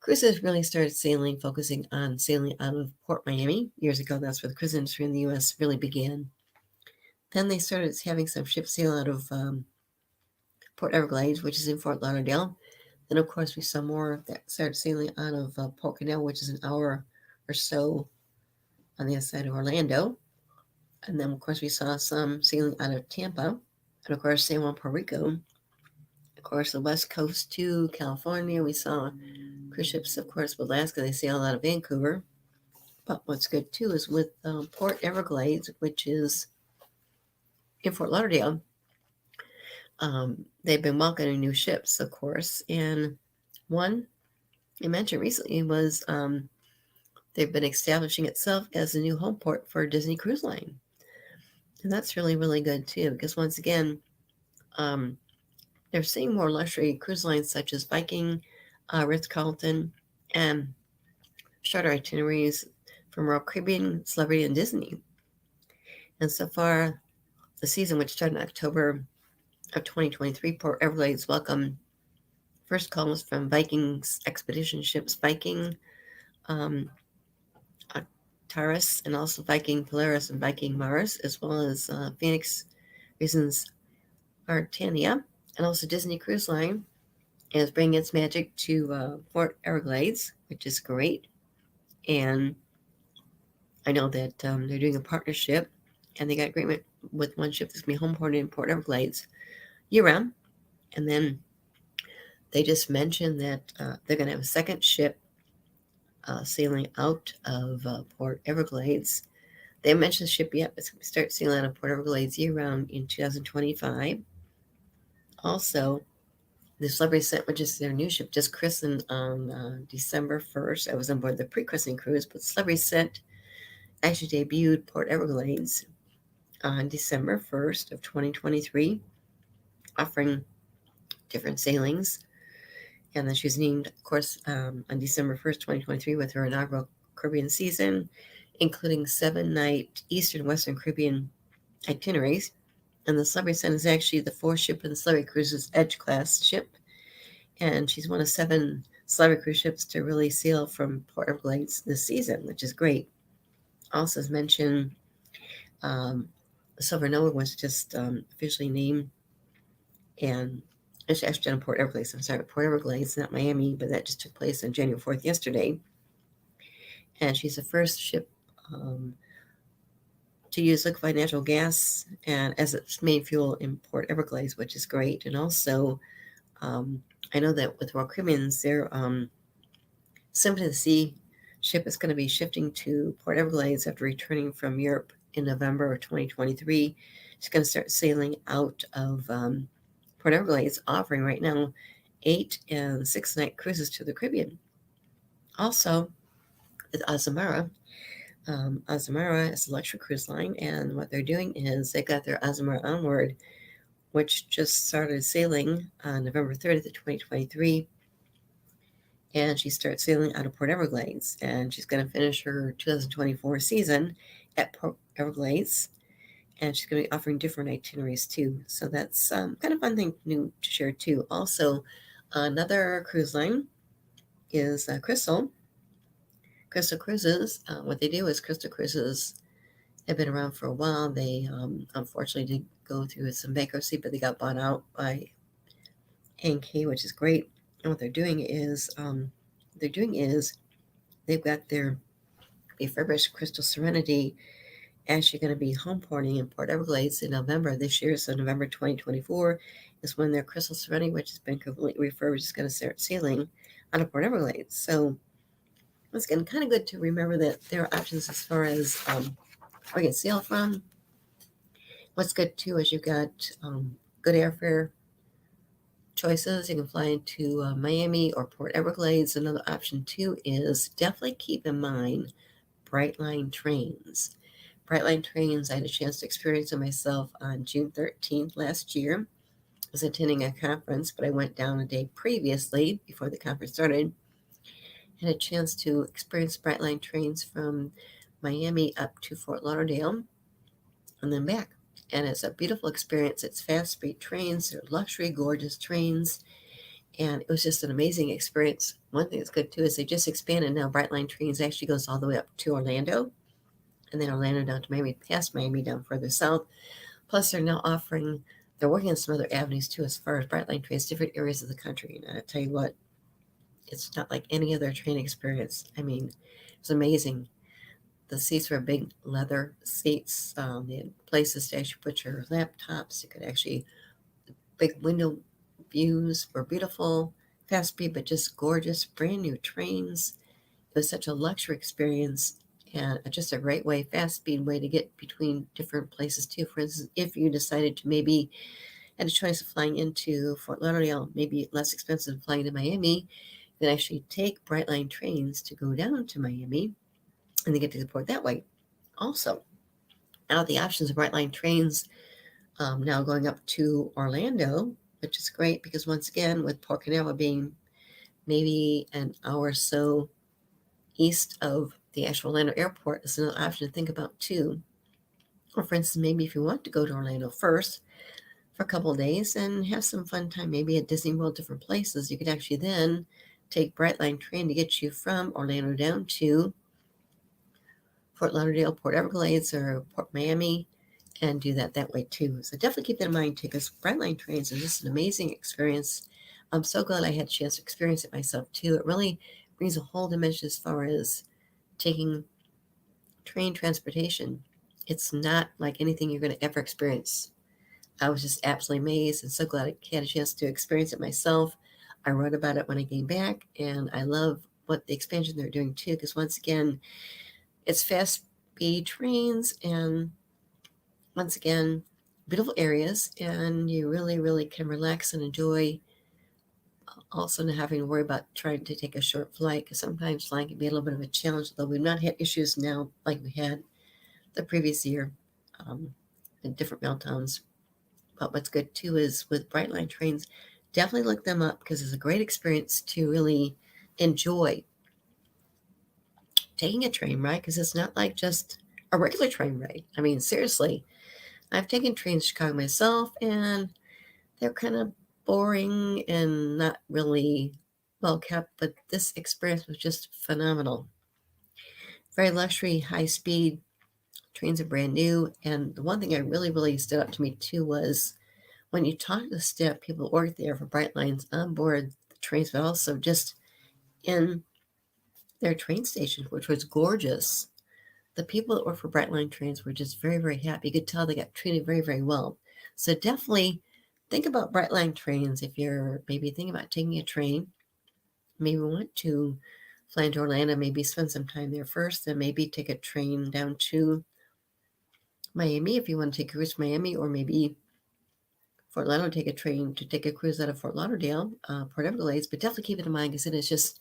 cruises really started focusing on sailing out of Port Miami years ago. That's where the cruise industry in the U.S. really began. Then they started having some ships sail out of Port Everglades, which is in Fort Lauderdale. Then, of course, we saw more that started sailing out of Port Canaveral, which is an hour or so on the other side of Orlando. And then, of course, we saw some sailing out of Tampa, and of course, San Juan, Puerto Rico. Of course, the West Coast to California. We saw cruise ships, of course, with Alaska. They sail out of Vancouver. But what's good too is with Port Everglades, which is in Fort Lauderdale. They've been welcoming new ships, of course, and one I mentioned recently was they've been establishing itself as a new home port for Disney Cruise Line. And that's really, really good too, because once again, they're seeing more luxury cruise lines such as Viking, Ritz-Carlton, and shorter itineraries from Royal Caribbean, Celebrity, and Disney. And so far, the season, which started in October of 2023, Port Everglades welcomed first calls from Viking's expedition ships Viking, Taurus, and also Viking Polaris and Viking Mars, as well as Phoenix Reasons Artania, and also Disney Cruise Line is bringing its magic to Port Everglades, which is great. And I know that they're doing a partnership, and they got agreement with one ship that's going to be home ported in Port Everglades year-round. And then they just mentioned that they're going to have a second ship sailing out of Port Everglades. They haven't mentioned the ship yet, but it's going to start sailing out of Port Everglades year-round in 2025. Also, the Celebrity Ascent, which is their new ship, just christened on December 1st. I was on board the pre-christening cruise, but Celebrity Ascent actually debuted Port Everglades on December 1st of 2023, offering different sailings. And then she was named, of course, on December 1st, 2023, with her inaugural Caribbean season, including 7-night Eastern Western Caribbean itineraries. And the Celebrity Ascent is actually the fourth ship in the Celebrity Cruises Edge class ship. And she's one of 7 Celebrity cruise ships to really sail from Port Everglades this season, which is great. Also, as mentioned, the Silver Nova was just officially named, and it's actually done in Port Everglades. I'm sorry, Port Everglades, not Miami, but that just took place on January 4th yesterday. And she's the first ship to use liquefied natural gas and as its main fuel in Port Everglades, which is great. And also, I know that with Royal Caribbeans, their Symphony of the Sea ship is going to be shifting to Port Everglades after returning from Europe in November of 2023. She's going to start sailing out of Port Everglades, offering right now 8 and 6-night cruises to the Caribbean. Also, with Azamara, Azamara is a luxury cruise line, and what they're doing is they got their Azamara Onward, which just started sailing on November 30th of 2023. And she starts sailing out of Port Everglades, and she's going to finish her 2024 season at Port Everglades, and she's going to be offering different itineraries too. So that's kind of fun thing new to share too. Also, another cruise line is Crystal Cruises. What they do is Crystal Cruises have been around for a while. They unfortunately did go through some bankruptcy, but they got bought out by NK, which is great. And what they're doing is they've got their refurbished Crystal Serenity actually going to be home porting in Port Everglades in November this year. So November 2024 is when their Crystal Serenity, which has been completely refurbished, is going to start sailing out of Port Everglades. So it's getting kind of good to remember that there are options as far as where you can sail from. What's good too is you've got good airfare choices. You can fly into Miami or Port Everglades. Another option too is definitely keep in mind Brightline trains. Brightline trains, I had a chance to experience it myself on June 13th last year. I was attending a conference, but I went down a day previously before the conference started. Had a chance to experience Brightline trains from Miami up to Fort Lauderdale and then back. And it's a beautiful experience. It's fast speed trains. They're luxury, gorgeous trains. And it was just an amazing experience. One thing that's good too is they just expanded now. Brightline trains actually goes all the way up to Orlando, and then Orlando down to Miami, past Miami down further south. Plus, they're now they're working on some other avenues too, as far as Brightline trains, different areas of the country. And I tell you what, it's not like any other train experience. I mean, it's amazing. The seats were big leather seats. They had places to actually put your laptops. You could actually, big window views were beautiful, fast speed, but just gorgeous, brand new trains. It was such a luxury experience and just a great way, fast speed way to get between different places too. For instance, if you decided to maybe had a choice of flying into Fort Lauderdale, maybe less expensive than flying to Miami, you can actually take Brightline trains to go down to Miami and they get to the port that way. Also, now the options of Brightline trains now going up to Orlando, which is great because once again, with Port Canaveral being maybe an hour or so east of the actual Orlando airport, is another option to think about too. Or for instance, maybe if you want to go to Orlando first for a couple of days and have some fun time, maybe at Disney World, different places, you could actually then take Brightline train to get you from Orlando down to Fort Lauderdale, Port Everglades, or Port Miami, and do that way too. So definitely keep that in mind too, because Brightline trains is just an amazing experience. I'm so glad I had a chance to experience it myself too. It really brings a whole dimension as far as taking train transportation. It's not like anything you're going to ever experience. I was just absolutely amazed and so glad I had a chance to experience it myself. I wrote about it when I came back, and I love what the expansion they're doing too, because once again, it's fast speed trains and once again, beautiful areas, and you really, really can relax and enjoy. Also, not having to worry about trying to take a short flight, because sometimes flying can be a little bit of a challenge, though we've not had issues now like we had the previous year in different meltdowns. But what's good too is with Brightline trains, definitely look them up because it's a great experience to really enjoy taking a train ride, because it's not like just a regular train ride. I mean, seriously, I've taken trains to Chicago myself, and they're kind of boring and not really well kept, but this experience was just phenomenal. Very luxury, high speed trains are brand new. And the one thing that really, really stood out to me too was when you talk to the staff, people who work there for Brightlines on board the trains, but also just in their train station, which was gorgeous. The people that work for Brightline trains were just very, very happy. You could tell they got treated very, very well. So definitely think about Brightline trains if you're maybe thinking about taking a train. Maybe want to fly into Orlando, maybe spend some time there first, then maybe take a train down to Miami if you want to take a cruise to Miami, or maybe Fort Lauderdale, take a train to take a cruise out of Fort Lauderdale, Port Everglades. But definitely keep it in mind because it is just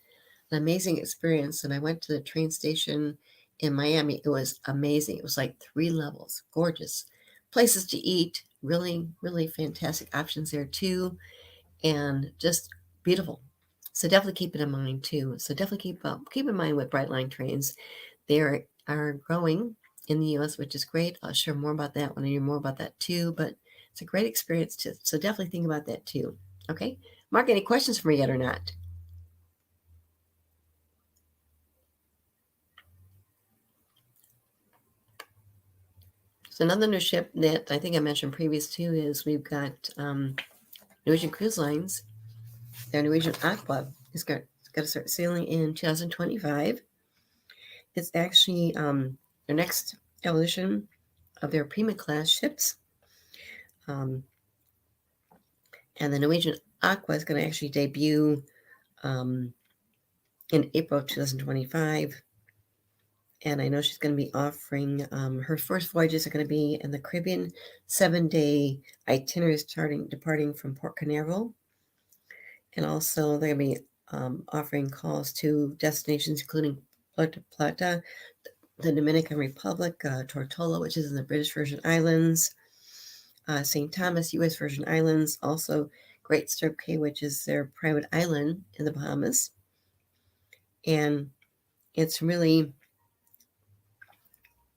an amazing experience. And I went to the train station in Miami. It was amazing. It was like 3 levels, gorgeous places to eat, really, really fantastic options there too, and just beautiful. So definitely keep it in mind too. So definitely keep in mind with Brightline trains. They are growing in the U.S., which is great. I'll share more about that when I hear more about that too. But it's a great experience too. So definitely think about that too. Okay, Mark, any questions for me yet or not? So another new ship that I think I mentioned previous too is we've got Norwegian Cruise Lines. Their Norwegian Aqua is got to start sailing in 2025. It's actually their next evolution of their Prima class ships. And the Norwegian Aqua is going to actually debut in April of 2025. And I know she's going to be offering her first voyages are going to be in the Caribbean, 7-day itineraries departing from Port Canaveral. And also they're going to be offering calls to destinations including Puerto Plata, the Dominican Republic, Tortola, which is in the British Virgin Islands, St. Thomas, U.S. Virgin Islands, also Great Stirrup Cay, which is their private island in the Bahamas. And it's really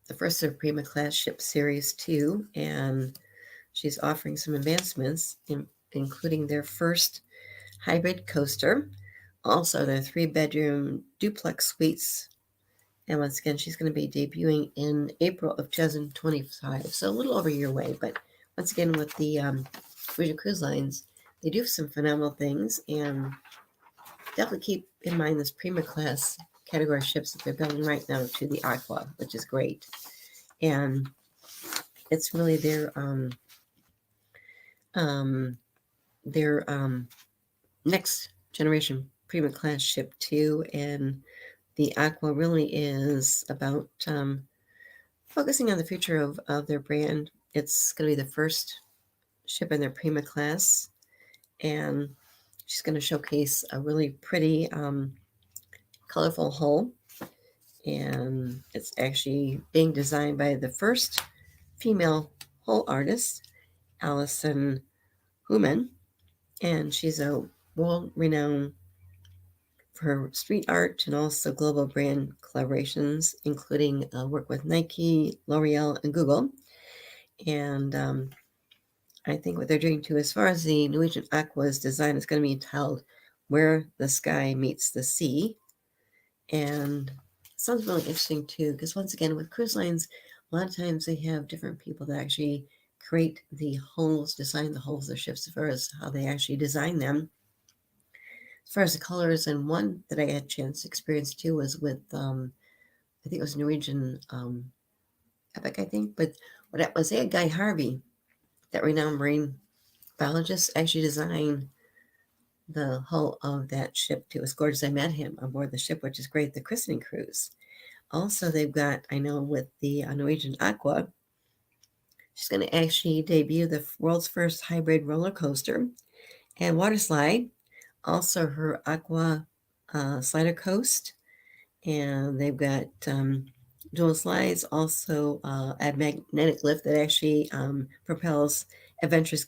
the first of Prima class ship series too, and she's offering some advancements, including their first hybrid coaster, also their 3-bedroom duplex suites. And once again, she's going to be debuting in April of 2025, so a little over a year away. But once again, with the Norwegian Cruise Lines, they do some phenomenal things, and definitely keep in mind this Prima class category ships that they're building right now to the Aqua, which is great. And it's really their next generation Prima class ship too. And the Aqua really is about focusing on the future of their brand. It's going to be the first ship in their Prima class, and she's going to showcase a really pretty, colorful hull. And it's actually being designed by the first female hull artist, Allison Human, and she's a world-renowned for her street art and also global brand collaborations, including work with Nike, L'Oreal, and Google. And I think what they're doing too, as far as the Norwegian Aqua's design, is going to be entitled "Where the Sky Meets the Sea," and it sounds really interesting too, because once again, with cruise lines, a lot of times they have different people that actually create the hulls, design the hulls of their ships, as far as how they actually design them. As far as the colors, and one that I had a chance to experience too was with, I think it was Norwegian Epic, I think, but what it was, they had Guy Harvey, that renowned marine biologist, actually designed the hull of that ship too. It was gorgeous. I met him on board the ship, which is great, the christening cruise. Also, they've got, I know with the Norwegian Aqua, she's going to actually debut the world's first hybrid roller coaster and water slide. Also, her Aqua Slider Coast. And they've got dual slides, also a magnetic lift that actually propels adventurous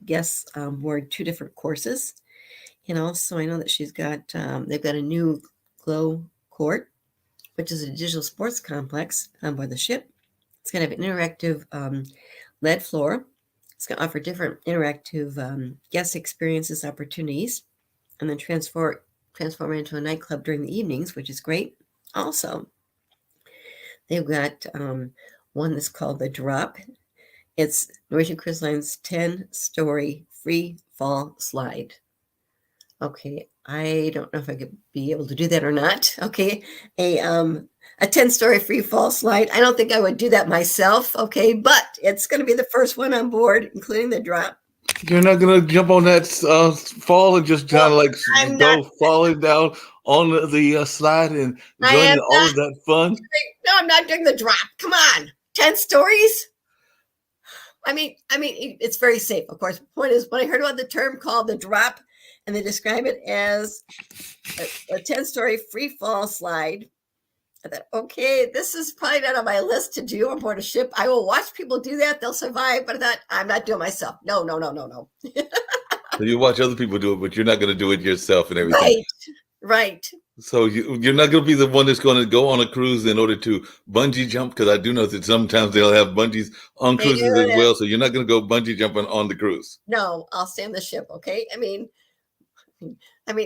guests board 2 different courses. And also, I know that she's got, they've got a new Glow Court, which is a digital sports complex on board the ship. It's going to have an interactive LED floor. It's going to offer different interactive guest experiences, opportunities, and then transform into a nightclub during the evenings, which is great. Also, they've got one that's called the Drop. It's Norwegian Cruise Line's 10-story free fall slide. Okay, I don't know if I could be able to do that or not. Okay, a 10-story free fall slide. I don't think I would do that myself. Okay, but it's going to be the first one on board, including the Drop. You're not gonna jump on that fall and just kind of like go falling down on the slide and joining all of that fun? No, I'm not doing the Drop. Come on, 10 stories. I mean, it's very safe. Of course, the point is, when I heard about the term called the Drop, and they describe it as a 10-story free fall slide, I thought, okay, this is probably not on my list to do on board a ship. I will watch people do that. They'll survive. But I thought, I'm not doing it myself. No. So you watch other people do it, but you're not going to do it yourself and everything. Right. So you're not going to be the one that's going to go on a cruise in order to bungee jump, because I do know that sometimes they'll have bungees on cruises as well. So you're not going to go bungee jumping on the cruise. No, I'll stay on the ship. Okay. I mean,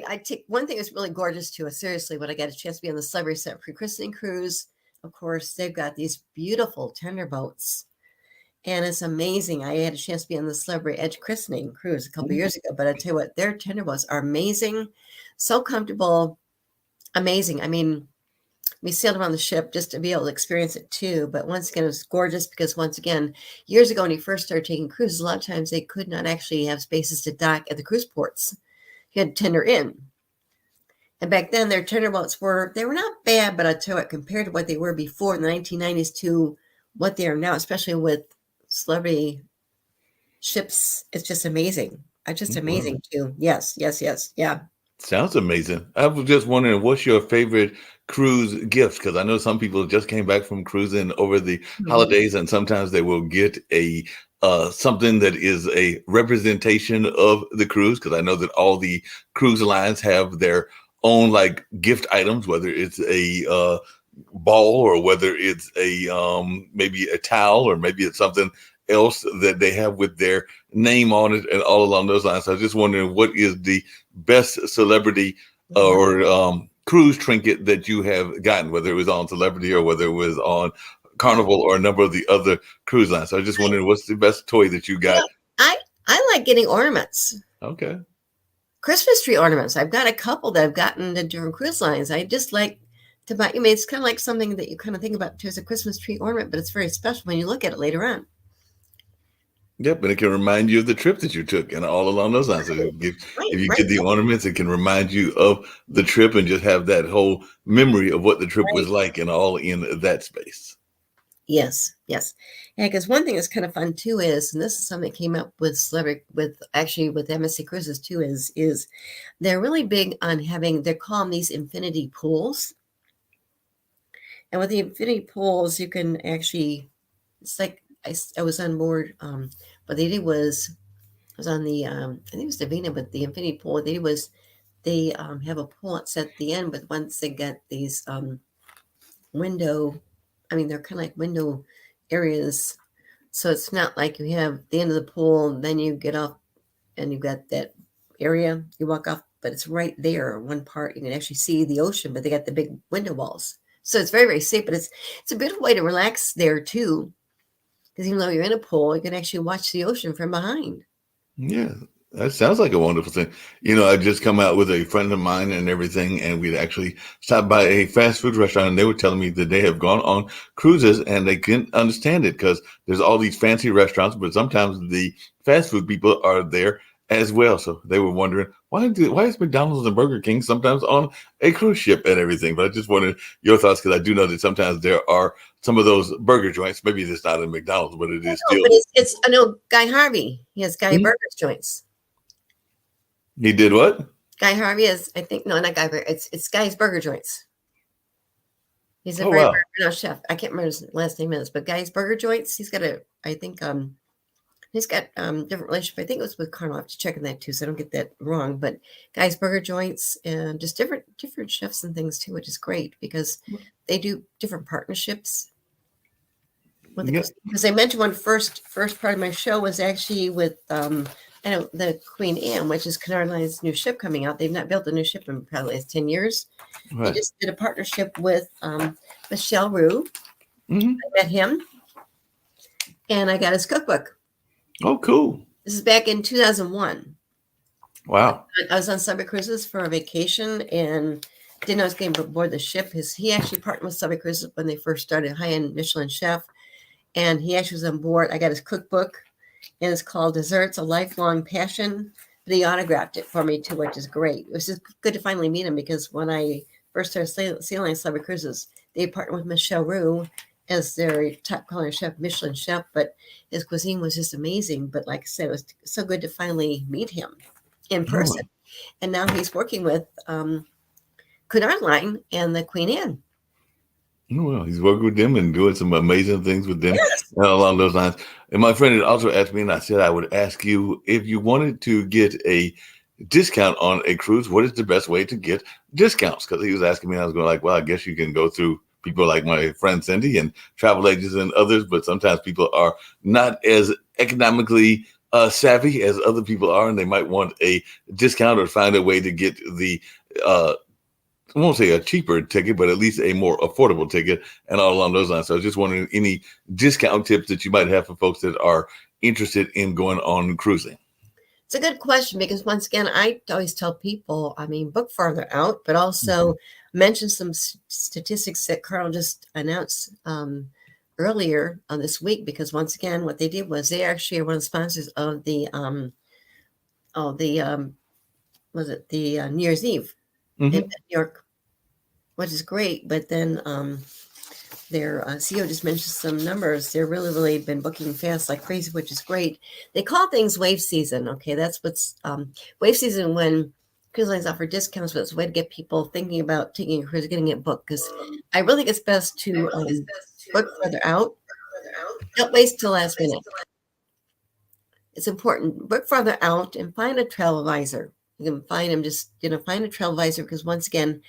I take one thing that's really gorgeous too. Seriously, when I got a chance to be on the Celebrity Set pre-christening cruise, of course, they've got these beautiful tender boats, and it's amazing. I had a chance to be on the Celebrity Edge christening cruise a couple of years ago, but I tell you what, their tender boats are amazing, so comfortable, amazing. I mean, we sailed around the ship just to be able to experience it too. But once again, it was gorgeous because, once again, years ago when you first started taking cruises, a lot of times they could not actually have spaces to dock at the cruise ports. You had to tender in. And back then, their tender boats were not bad, but I tell you what, compared to what they were before in the 1990s to what they are now, especially with celebrity ships, it's just amazing. It's just amazing too. Yes. Yeah. Sounds amazing. I was just wondering, what's your favorite cruise gift? Because I know some people just came back from cruising over the holidays, and sometimes they will get a something that is a representation of the cruise, because I know that all the cruise lines have their own like gift items, whether it's a ball or whether it's a maybe a towel, or maybe it's something else that they have with their name on it and all along those lines. So I was just wondering, what is the best celebrity or cruise trinket that you have gotten, whether it was on Celebrity or whether it was on Carnival or a number of the other cruise lines? So I was just wondering, what's the best toy that you got? Well, I like getting ornaments. Okay. Christmas tree ornaments. I've got a couple that I've gotten at different cruise lines. I just like to buy. I mean, it's kind of like something that you kind of think about too as a Christmas tree ornament, but it's very special when you look at it later on. Yep, and it can remind you of the trip that you took and all along those lines. So Right, if you right, get the ornaments, it can remind you of the trip and just have that whole memory of what the trip right. was like and all in that space. Yes, yes. Yeah, because one thing that's kind of fun too is, and this is something that came up with celebrity, with actually with MSC Cruises too, is they're really big on having, they're calling these infinity pools. And with the infinity pools, you can actually, it's like I was on board. What they did was, I was on the, I think it was the Vina, but the infinity pool, what they did was they have a pool that's at the end, but once they get these window, I mean, they're kind of like window areas. So it's not like you have the end of the pool, and then you get off and you've got that area you walk off, but it's right there. One part you can actually see the ocean, but they got the big window walls. So it's very, very safe, but it's a beautiful way to relax there too. Because even though you're in a pool, you can actually watch the ocean from behind. Yeah, that sounds like a wonderful thing. I just come out with a friend of mine and everything, and we'd actually stopped by a fast food restaurant, and they were telling me that they have gone on cruises and they couldn't understand it because there's all these fancy restaurants, but sometimes the fast food people are there as well. So they were wondering why is McDonald's and Burger King sometimes on a cruise ship and everything. But I just wanted your thoughts because I do know that sometimes there are some of those burger joints. Maybe it's not a McDonald's, but it is No, still. but it's I know Guy Harvey. He has Guy Hmm? Burgers joints. He did what? Guy Harvey is, I think, no, not Guy Burger. It's Guy's Burger Joints. He's a Oh very, wow. very renowned chef. I can't remember his last name is, but Guy's Burger Joints. He's got a, I think, he's got different relationship. I think it was with Carnival. I have to check on that too, so I don't get that wrong. But Guy's Burger Joints and just different chefs and things too, which is great because they do different partnerships with the, Yeah. because I mentioned one first part of my show was actually with I know the Queen Anne, which is Cunard Line's new ship coming out. They've not built a new ship in probably 10 years. They Right. just did a partnership with Michel Roux. Hmm. I met him and I got his cookbook. Oh, cool. This is back in 2001. Wow. I was on Subway Cruises for a vacation and didn't know I was getting aboard the ship. He actually partnered with Subway Cruises when they first started, high-end Michelin chef. And he actually was on board. I got his cookbook, and it's called Desserts, A Lifelong Passion. But he autographed it for me too, which is great. It was just good to finally meet him because when I first started sailing on Subway Cruises, they partnered with Michel Roux as their top culinary chef, Michelin chef. But his cuisine was just amazing. But like I said, it was so good to finally meet him in Oh, person. And now he's working with Cunard Line and the Queen Anne. well, he's working with them and doing some amazing things with them Yes. along those lines. And my friend had also asked me, and I said I would ask you if you wanted to get a discount on a cruise, what is the best way to get discounts? Because he was asking me, and I was going like, well, I guess you can go through people like my friend Cindy and travel agents and others, but sometimes people are not as economically savvy as other people are, and they might want a discount or find a way to get the uh, I won't say a cheaper ticket, but at least a more affordable ticket and all along those lines. So I was just wondering any discount tips that you might have for folks that are interested in going on cruising. It's a good question because once again, I always tell people, I mean, book farther out, but also mention some statistics that Carl just announced earlier on this week. Because once again, what they did was they actually are one of the sponsors of the was it the New Year's Eve in Mm-hmm. New York, which is great. But then their CEO just mentioned some numbers. They're really, really been booking fast like crazy, which is great. They call things wave season. Okay, that's what's wave season when cruise lines offer discounts, but it's a way to get people thinking about taking a cruise, getting it booked. Because I really think it's best to book further out. Don't waste till last minute. It's important. Book further out and find a travel advisor. You can find them just, find a travel advisor because once again,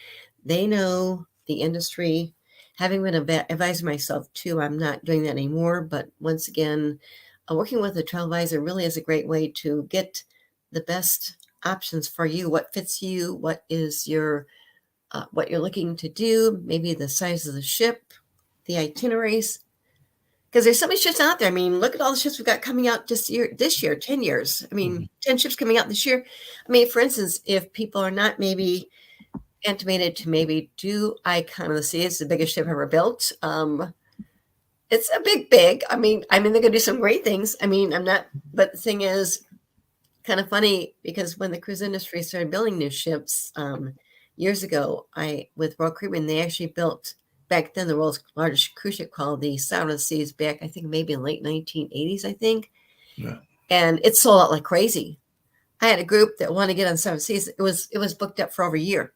they know the industry. Having been an advisor myself too, I'm not doing that anymore. But once again, working with a travel advisor really is a great way to get the best options for you. What fits you? What is your what you're looking to do? Maybe the size of the ship, the itineraries. because there's so many ships out there. I mean, look at all the ships we've got coming out this year, 10 years. I Mhm. mean, 10 ships coming out this year. I mean, for instance, if people are not maybe intimated to maybe do Icon of the Sea, it's the biggest ship ever built. It's a big. I mean, they're gonna do some great things. I mean, I'm not, but the thing is, kind of funny because when the cruise industry started building new ships years ago, I with Royal Caribbean, they actually built back then the world's largest cruise ship called the Sound of the Seas back, I think maybe in late 1980s, I think, Yeah. and it sold out like crazy. I had a group that wanted to get on Sound of the Seas. It was booked up for over a year.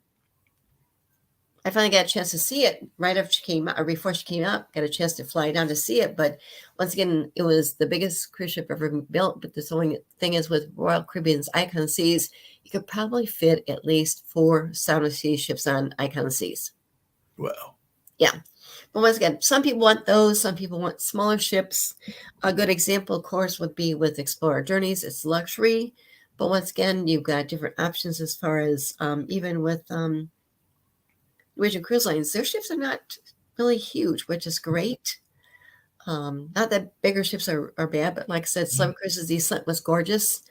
I finally got a chance to see it right after she came out, or before she came out. Got a chance to fly down to see it, but once again, it was the biggest cruise ship ever built. But the only thing is, with Royal Caribbean's Icon Seas, you could probably fit at least 4 Sound of Seas ships on Icon Seas. Wow. Yeah, but once again, some people want those. Some people want smaller ships. A good example, of course, would be with Explorer Journeys. It's luxury, but once again, you've got different options as far as even with Norwegian Cruise Lines, their ships are not really huge, which is great. Not that bigger ships are bad, but like I said, Celebrity Cruises, the Ascent was gorgeous.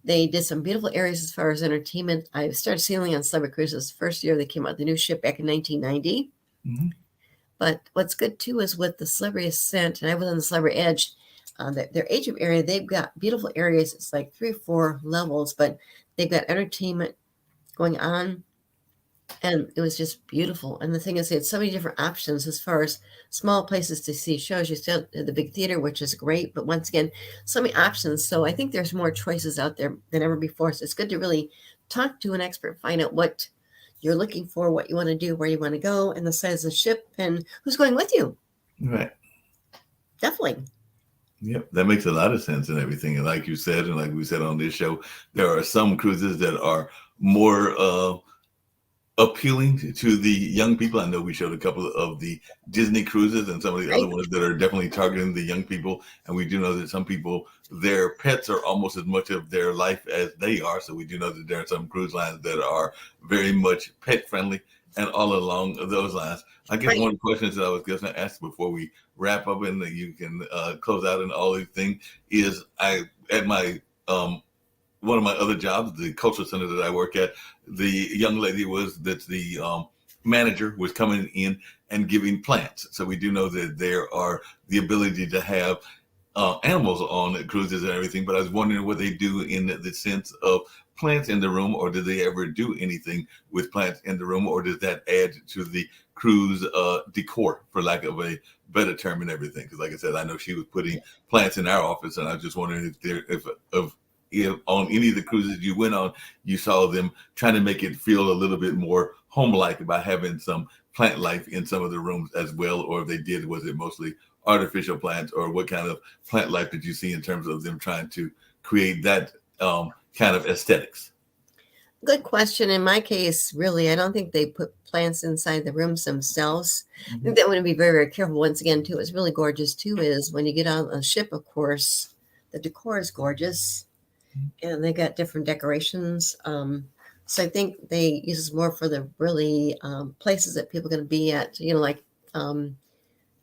They did some beautiful areas as far as entertainment. I started sailing on Celebrity Cruises the first year they came out with the new ship back in 1990. Mhm. But what's good too is with the Celebrity Ascent, and I was on the Celebrity Edge, their Atrium area, they've got beautiful areas. It's like 3 or 4 levels, but they've got entertainment going on. And it was just beautiful. And the thing is, they had so many different options as far as small places to see shows. You still have the big theater, which is great, but once again, so many options. So I think there's more choices out there than ever before. So it's good to really talk to an expert, find out what you're looking for, what you want to do, where you want to go, and the size of the ship, and who's going with you. Right. Definitely. Yep, that makes a lot of sense and everything. And like you said, and like we said on this show, there are some cruises that are more appealing to the young people. I know we showed a couple of the Disney cruises and some of the other Right. ones that are definitely targeting the young people. And we do know that some people, their pets are almost as much of their life as they are. So we do know that there are some cruise lines that are very much pet friendly and all along those lines. I guess Right. one of the questions that I was going to ask before we wrap up and that you can close out and all these things is I at my one of my other jobs, the cultural center that I work at, the young lady that's the manager was coming in and giving plants. So we do know that there are the ability to have animals on cruises and everything, but I was wondering what they do in the sense of plants in the room, or do they ever do anything with plants in the room, or does that add to the cruise decor, for lack of a better term, and everything? Because, like I said, I know she was putting plants in our office, and I was just wondering if on any of the cruises you went on, you saw them trying to make it feel a little bit more home-like by having some plant life in some of the rooms as well, or if they did, was it mostly artificial plants, or what kind of plant life did you see in terms of them trying to create that kind of aesthetics? Good question. In my case, really, I don't think they put plants inside the rooms themselves. I Mhm. think that would be very, very careful. Once again, too, it's really gorgeous too. Is when you get on a ship, of course, the decor is gorgeous, and they got different decorations. So I think they use this more for the really places that people are going to be at. Like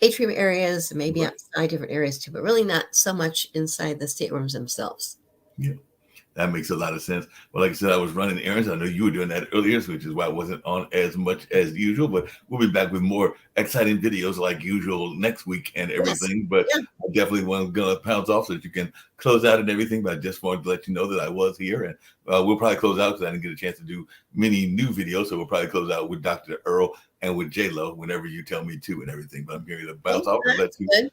atrium areas, maybe Right. outside different areas too, but really not so much inside the staterooms themselves. Yeah. That makes a lot of sense. Well, like I said, I was running errands. I know you were doing that earlier, which is why I wasn't on as much as usual. But we'll be back with more exciting videos like usual next week and Yes. everything. But Yeah. I definitely want to pounce off so that you can close out and everything. But I just wanted to let you know that I was here, and we'll probably close out because I didn't get a chance to do many new videos. So we'll probably close out with Dr. Earl and with J Lo whenever you tell me to and everything. But I'm here to bounce Okay, off and let that's you. good.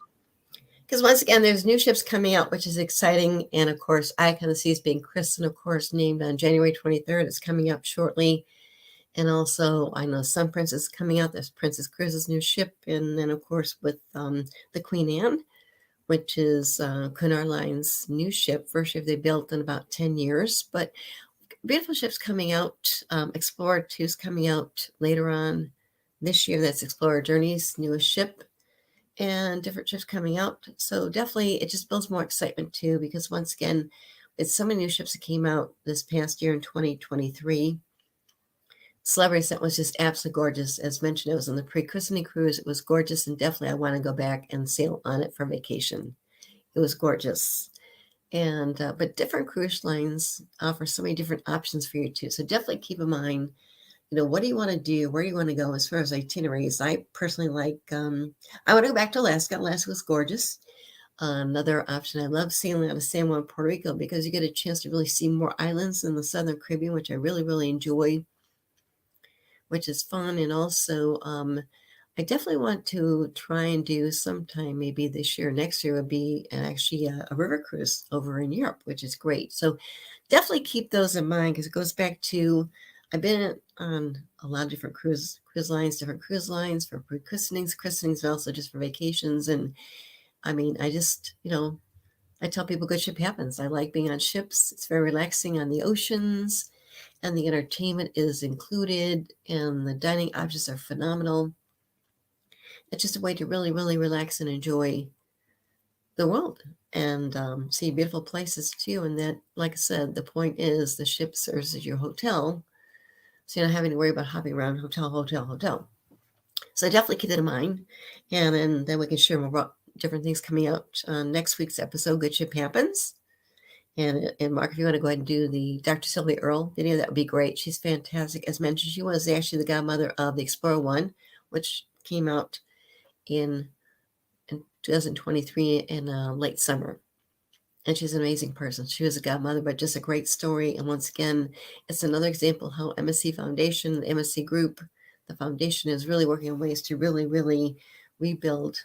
Because once again, there's new ships coming out, which is exciting. And of course, Icon of the Seas being Kristen, of course, named on January 23rd. It's coming up shortly. And also, I know Sun Princess is coming out. There's Princess Cruises' new ship. And then, of course, with the Queen Anne, which is Cunard Line's new ship, first ship they built in about 10 years. But beautiful ships coming out. Explorer 2 is coming out later on this year. That's Explorer Journeys' newest ship, and different ships coming out. So definitely it just builds more excitement too, because once again, it's so many new ships that came out this past year in 2023. Celebrity Ascent was just absolutely gorgeous. As mentioned, it was on the pre-christening cruise. It was gorgeous, and definitely I want to go back and sail on it for vacation. It was gorgeous. And but different cruise lines offer so many different options for you too. So definitely keep in mind, what do you want to do? Where do you want to go as far as itineraries? I personally like, I want to go back to Alaska. Alaska was gorgeous. Another option, I love sailing out of San Juan, Puerto Rico, because you get a chance to really see more islands in the Southern Caribbean, which I really, really enjoy, which is fun. And also, I definitely want to try and do sometime, maybe this year, next year would be actually a river cruise over in Europe, which is great. So definitely keep those in mind, because it goes back to, I've been on a lot of different cruise lines for christenings, but also just for vacations. And I mean, I just, I tell people good ship happens. I like being on ships. It's very relaxing on the oceans, and the entertainment is included, and the dining options are phenomenal. It's just a way to really, really relax and enjoy the world, and see beautiful places too. And that, like I said, the point is the ship serves as your hotel, so you're not having to worry about hopping around hotel. So definitely keep that in mind. And then we can share more about different things coming out on next week's episode, Good Ship Happens. And Mark, if you want to go ahead and do the Dr. Sylvia Earle video, that would be great. She's fantastic. As mentioned, she was actually the godmother of the Explorer 1, which came out in 2023 in late summer. And she's an amazing person. She was a godmother, but just a great story. And once again, it's another example how MSC Foundation, the MSC Group, the foundation is really working on ways to really, really rebuild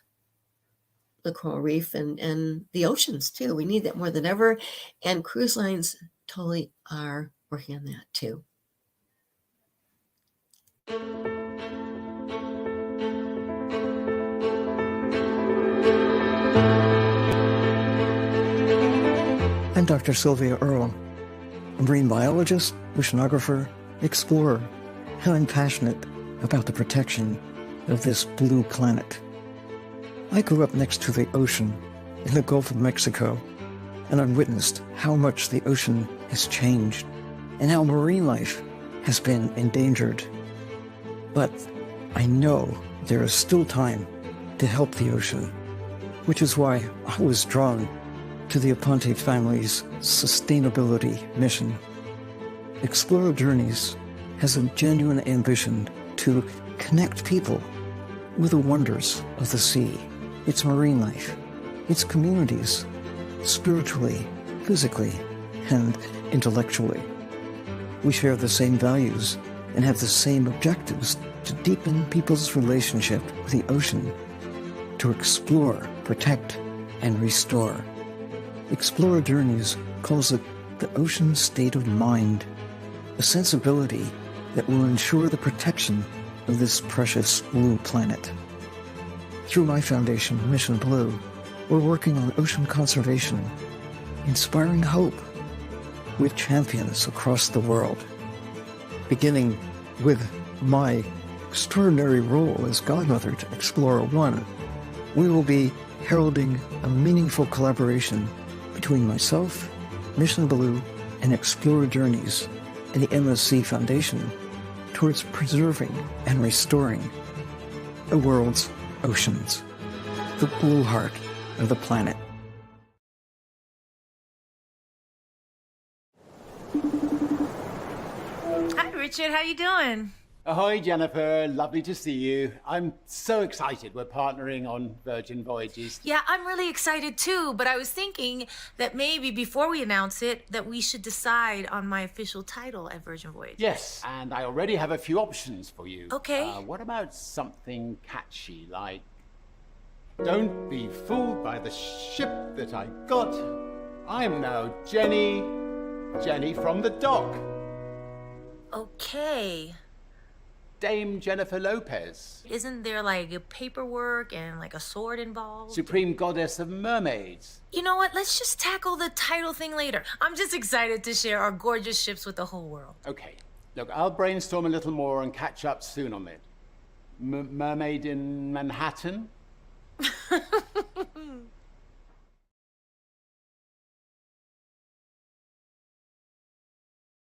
the coral reef and the oceans too. We need that more than ever. And cruise lines totally are working on that too. I'm Dr. Sylvia Earle, a marine biologist, oceanographer, explorer, and I'm passionate about the protection of this blue planet. I grew up next to the ocean in the Gulf of Mexico, and I've witnessed how much the ocean has changed and how marine life has been endangered. But I know there is still time to help the ocean, which is why I was drawn to the Aponte family's sustainability mission. Explorer Journeys has a genuine ambition to connect people with the wonders of the sea, its marine life, its communities, spiritually, physically, and intellectually. We share the same values and have the same objectives to deepen people's relationship with the ocean, to explore, protect, and restore. Explorer Journeys calls it the ocean state of mind, a sensibility that will ensure the protection of this precious blue planet. Through my foundation, Mission Blue, we're working on ocean conservation, inspiring hope with champions across the world. Beginning with my extraordinary role as godmother to Explorer 1, we will be heralding a meaningful collaboration between myself, Mission Blue, and Explorer Journeys and the MSC Foundation towards preserving and restoring the world's oceans, the blue heart of the planet. Hi, Richard. How you doing? Ahoy, Jennifer. Lovely to see you. I'm so excited we're partnering on Virgin Voyages. Yeah, I'm really excited too, but I was thinking that maybe before we announce it, that we should decide on my official title at Virgin Voyages. Yes, and I already have a few options for you. Okay. What about something catchy like, "Don't be fooled by the ship that I got. I'm now Jenny from the dock." Okay. Dame Jennifer Lopez, Isn't there like a paperwork and like a sword involved? Supreme Goddess of Mermaids. You know what? Let's just tackle the title thing later. I'm just excited to share our gorgeous ships with the whole world. Okay, look, I'll brainstorm a little more and catch up soon on it. Mermaid in Manhattan?